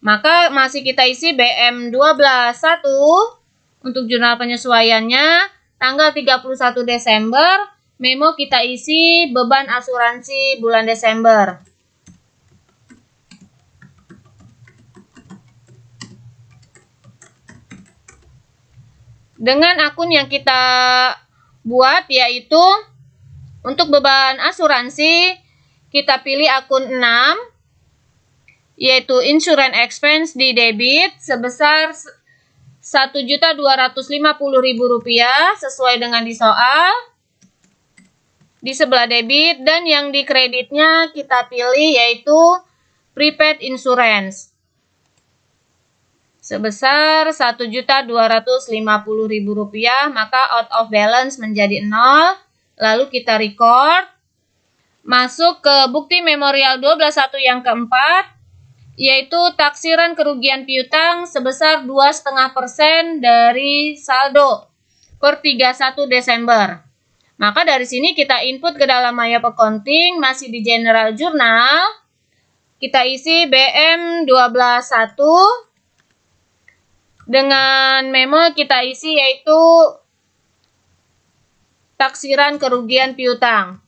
Maka masih kita isi BM121 untuk jurnal penyesuaiannya, tanggal 31 Desember, memo kita isi beban asuransi bulan Desember. Dengan akun yang kita buat yaitu untuk beban asuransi kita pilih akun 6 yaitu insurance expense di debit sebesar Rp1.250.000 sesuai dengan di soal. Di sebelah debit, dan yang di kreditnya kita pilih yaitu prepaid insurance. sebesar Rp1.250.000, maka out of balance menjadi 0. Lalu kita record. Masuk ke bukti memorial 12.1 yang keempat, yaitu taksiran kerugian piutang sebesar 2,5% dari saldo per 31 Desember. Maka dari sini kita input ke dalam My Accounting, masih di General Journal. Kita isi BM 12.1 dengan memo kita isi yaitu taksiran kerugian piutang.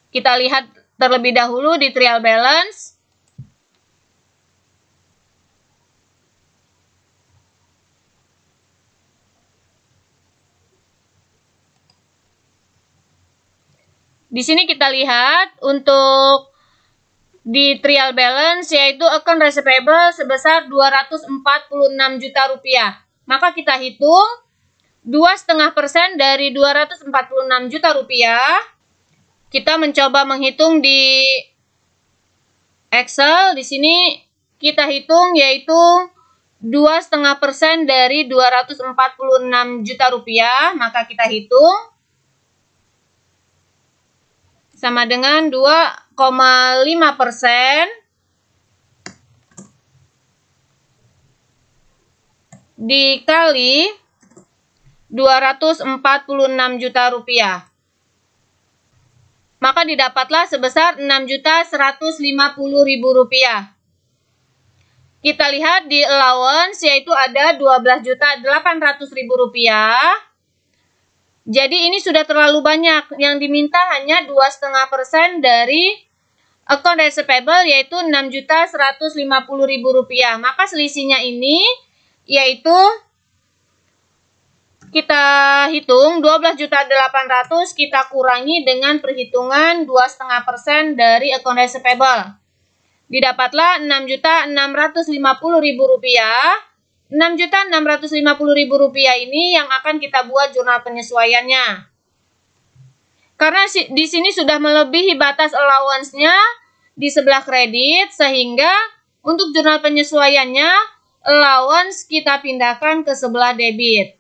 Kita lihat terlebih dahulu di trial balance. Di sini kita lihat untuk di trial balance yaitu account receivable sebesar Rp246 juta. Maka kita hitung 2,5% dari Rp246 juta. Kita mencoba menghitung di Excel. Di sini kita hitung yaitu 2,5% dari Rp246 juta. Maka kita hitung sama dengan 2,5% dikali Rp246 juta. Maka didapatlah sebesar Rp6.150.000. Kita lihat di allowance yaitu ada Rp12.800.000. Jadi ini sudah terlalu banyak. Yang diminta hanya 2,5% dari account receivable yaitu Rp6.150.000. Maka selisihnya ini yaitu kita hitung 12.800 kita kurangi dengan perhitungan 2,5% dari account receivable. Didapatlah Rp6.650.000. Rp6.650.000 ini yang akan kita buat jurnal penyesuaiannya. Karena di sini sudah melebihi batas allowance-nya di sebelah kredit, sehingga untuk jurnal penyesuaiannya allowance kita pindahkan ke sebelah debit.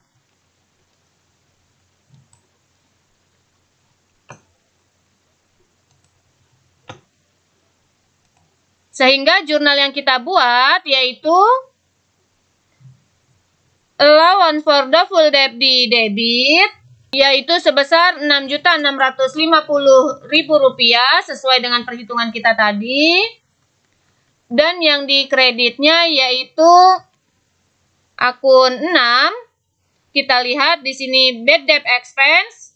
Sehingga jurnal yang kita buat yaitu allowance for the full debt di debit yaitu sebesar Rp6.650.000 sesuai dengan perhitungan kita tadi. Dan yang di kreditnya yaitu akun 6. Kita lihat di sini bad debt expense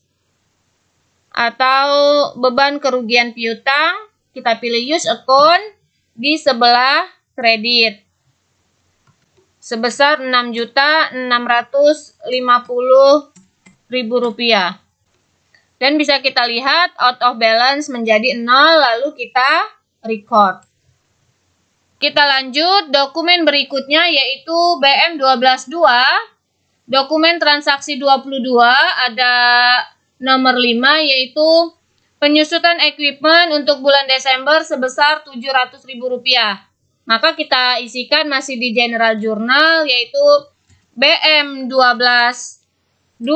atau beban kerugian piutang. Kita pilih use account di sebelah kredit sebesar Rp6.650.000. Dan bisa kita lihat out of balance menjadi 0, lalu kita record. Kita lanjut dokumen berikutnya yaitu BM 12.2, dokumen transaksi 22, ada nomor 5 yaitu penyusutan equipment untuk bulan Desember sebesar Rp700.000. Maka kita isikan masih di General Journal yaitu BM 12.2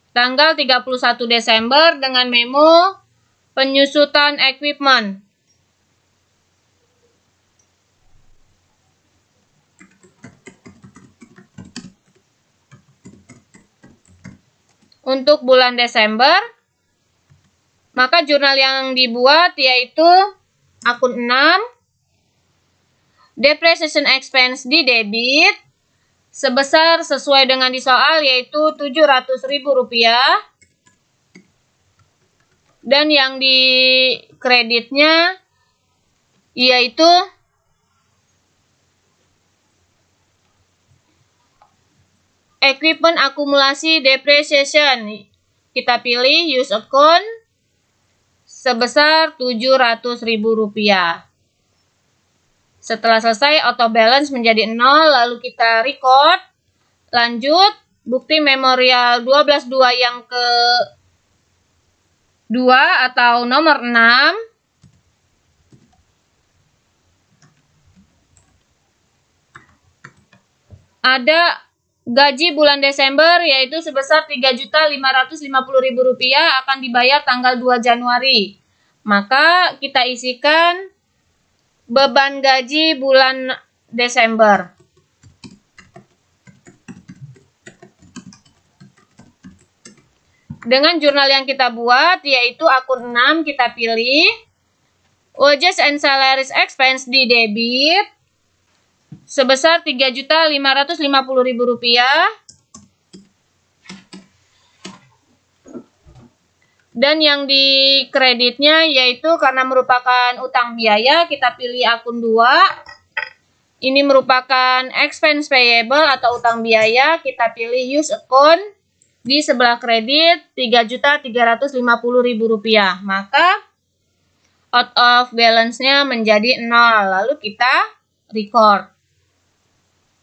tanggal 31 Desember dengan memo penyusutan equipment. Untuk bulan Desember, maka jurnal yang dibuat yaitu akun 6, depreciation expense di debit, sebesar sesuai dengan di soal yaitu Rp700.000. Dan yang di kreditnya yaitu equipment akumulasi depreciation. Kita pilih use account sebesar Rp700.000. Setelah selesai auto balance menjadi 0, lalu kita record. Lanjut, bukti memorial 12.2 yang ke 2 atau nomor 6. Ada gaji bulan Desember yaitu sebesar Rp3.550.000 akan dibayar tanggal 2 Januari. Maka kita isikan beban gaji bulan Desember. Dengan jurnal yang kita buat, yaitu akun 6 kita pilih. Wages and salaries expense di debit sebesar Rp3.550.000. Dan yang di kreditnya yaitu karena merupakan utang biaya, kita pilih akun 2. Ini merupakan expense payable atau utang biaya, kita pilih use account. Di sebelah kredit Rp3.350.000. Maka out of balance-nya menjadi 0. Lalu kita record.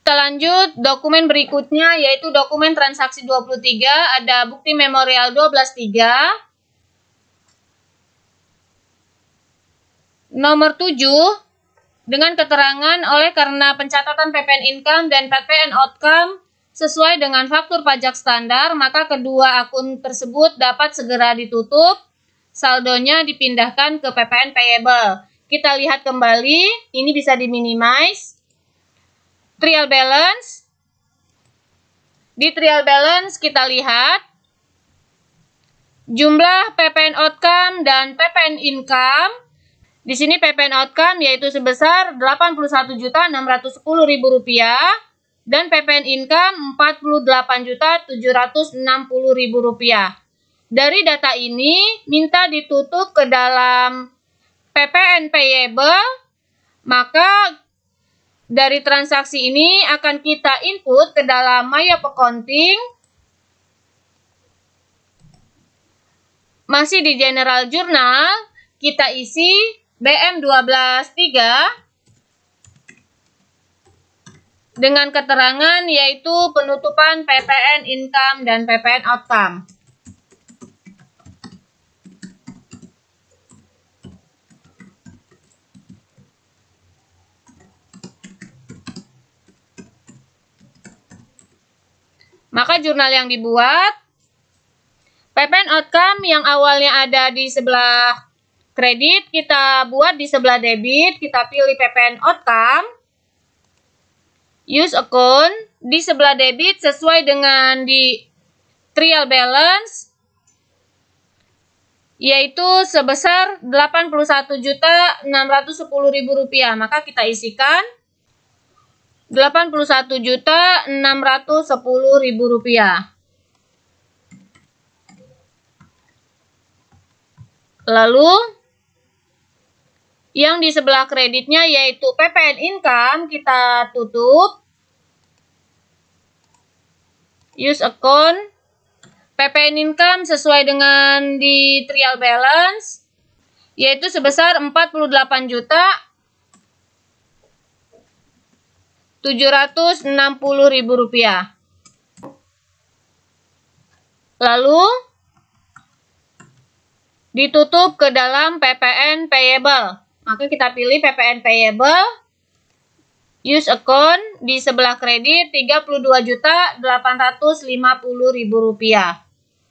Kita lanjut dokumen berikutnya yaitu dokumen transaksi 23. Ada bukti memorial 12.3. Nomor 7. Dengan keterangan oleh karena pencatatan PPN income dan PPN outcome sesuai dengan faktur pajak standar, maka kedua akun tersebut dapat segera ditutup, saldonya dipindahkan ke PPN payable. Kita lihat kembali, ini bisa diminimize. Trial balance. Di trial balance kita lihat jumlah PPN outcome dan PPN income. Di sini PPN outcome yaitu sebesar Rp81.610.000. Dan PPN income Rp48.760.000. Dari data ini, minta ditutup ke dalam PPN payable, maka dari transaksi ini akan kita input ke dalam My Accounting. Masih di General Journal, kita isi BM12.3 dengan keterangan yaitu penutupan PPN income dan PPN outcome. Maka jurnal yang dibuat, PPN outcome yang awalnya ada di sebelah kredit, kita buat di sebelah debit, kita pilih PPN outcome. Use account di sebelah debit sesuai dengan di trial balance yaitu sebesar Rp81.610.000. Maka kita isikan Rp81.610.000. Lalu yang di sebelah kreditnya yaitu PPN income kita tutup. Use account. PPN income sesuai dengan di trial balance yaitu sebesar Rp48.760.000. Lalu ditutup ke dalam PPN payable. Maka kita pilih PPN payable, use account di sebelah kredit Rp32.850.000.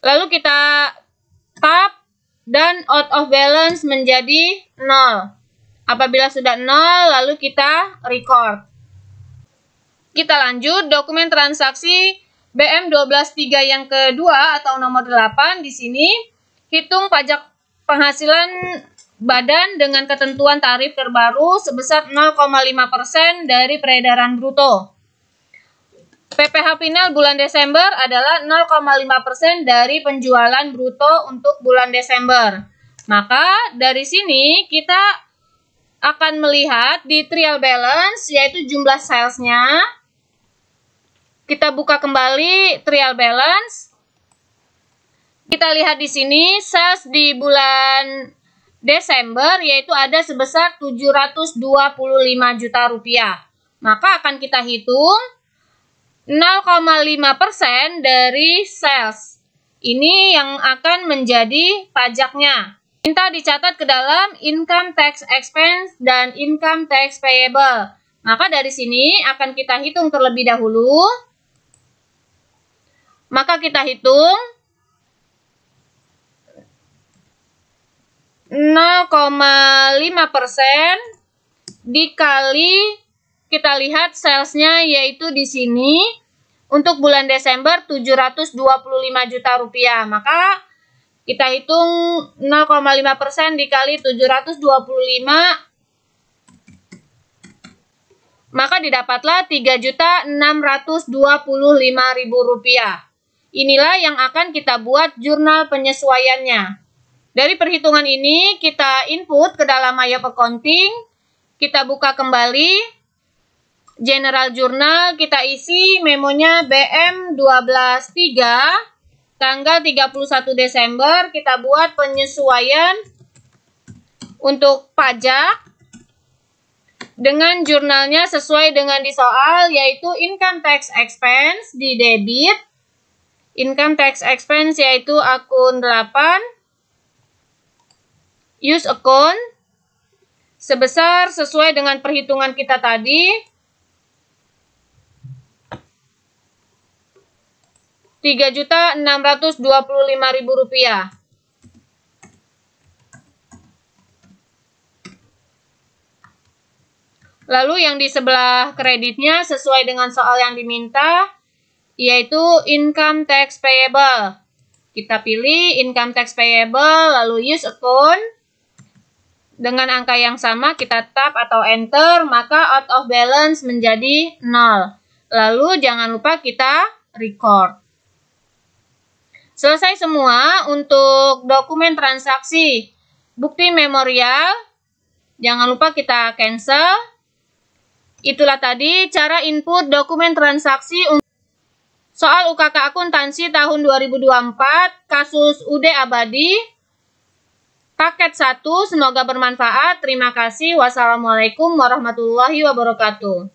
Lalu kita tap dan out of balance menjadi 0. Apabila sudah 0, lalu kita record. Kita lanjut dokumen transaksi BM12.3 yang kedua atau nomor 8 di sini. Hitung pajak penghasilan badan dengan ketentuan tarif terbaru sebesar 0,5% dari peredaran bruto. PPh final bulan Desember adalah 0,5% dari penjualan bruto untuk bulan Desember. Maka dari sini kita akan melihat di trial balance yaitu jumlah salesnya. Kita buka kembali trial balance. Kita lihat di sini sales di bulan Desember yaitu ada sebesar Rp725 juta. Maka akan kita hitung 0,5% dari sales. Ini yang akan menjadi pajaknya. Minta dicatat ke dalam income tax expense dan income tax payable. Maka dari sini akan kita hitung terlebih dahulu. Maka kita hitung 0,5% dikali, kita lihat salesnya yaitu di sini untuk bulan Desember 725 juta rupiah. Maka kita hitung 0,5% dikali 725, maka didapatlah 3.625.000 rupiah. Inilah yang akan kita buat jurnal penyesuaiannya. Dari perhitungan ini kita input ke dalam Mayap Accounting, kita buka kembali General Journal, kita isi memonya BM123 tanggal 31 Desember, kita buat penyesuaian untuk pajak dengan jurnalnya sesuai dengan di soal, yaitu income tax expense di debit, income tax expense yaitu akun 8, use account sebesar sesuai dengan perhitungan kita tadi 3.625.000 rupiah. Lalu yang di sebelah kreditnya sesuai dengan soal yang diminta, yaitu income tax payable. Kita pilih income tax payable, lalu use account. Dengan angka yang sama kita tab atau enter, maka out of balance menjadi 0. Lalu jangan lupa kita record. Selesai semua untuk dokumen transaksi. Bukti memorial, jangan lupa kita cancel. Itulah tadi cara input dokumen transaksi soal UKK akuntansi tahun 2024, kasus UD Abadi, paket 1. Semoga bermanfaat. Terima kasih. Wassalamualaikum warahmatullahi wabarakatuh.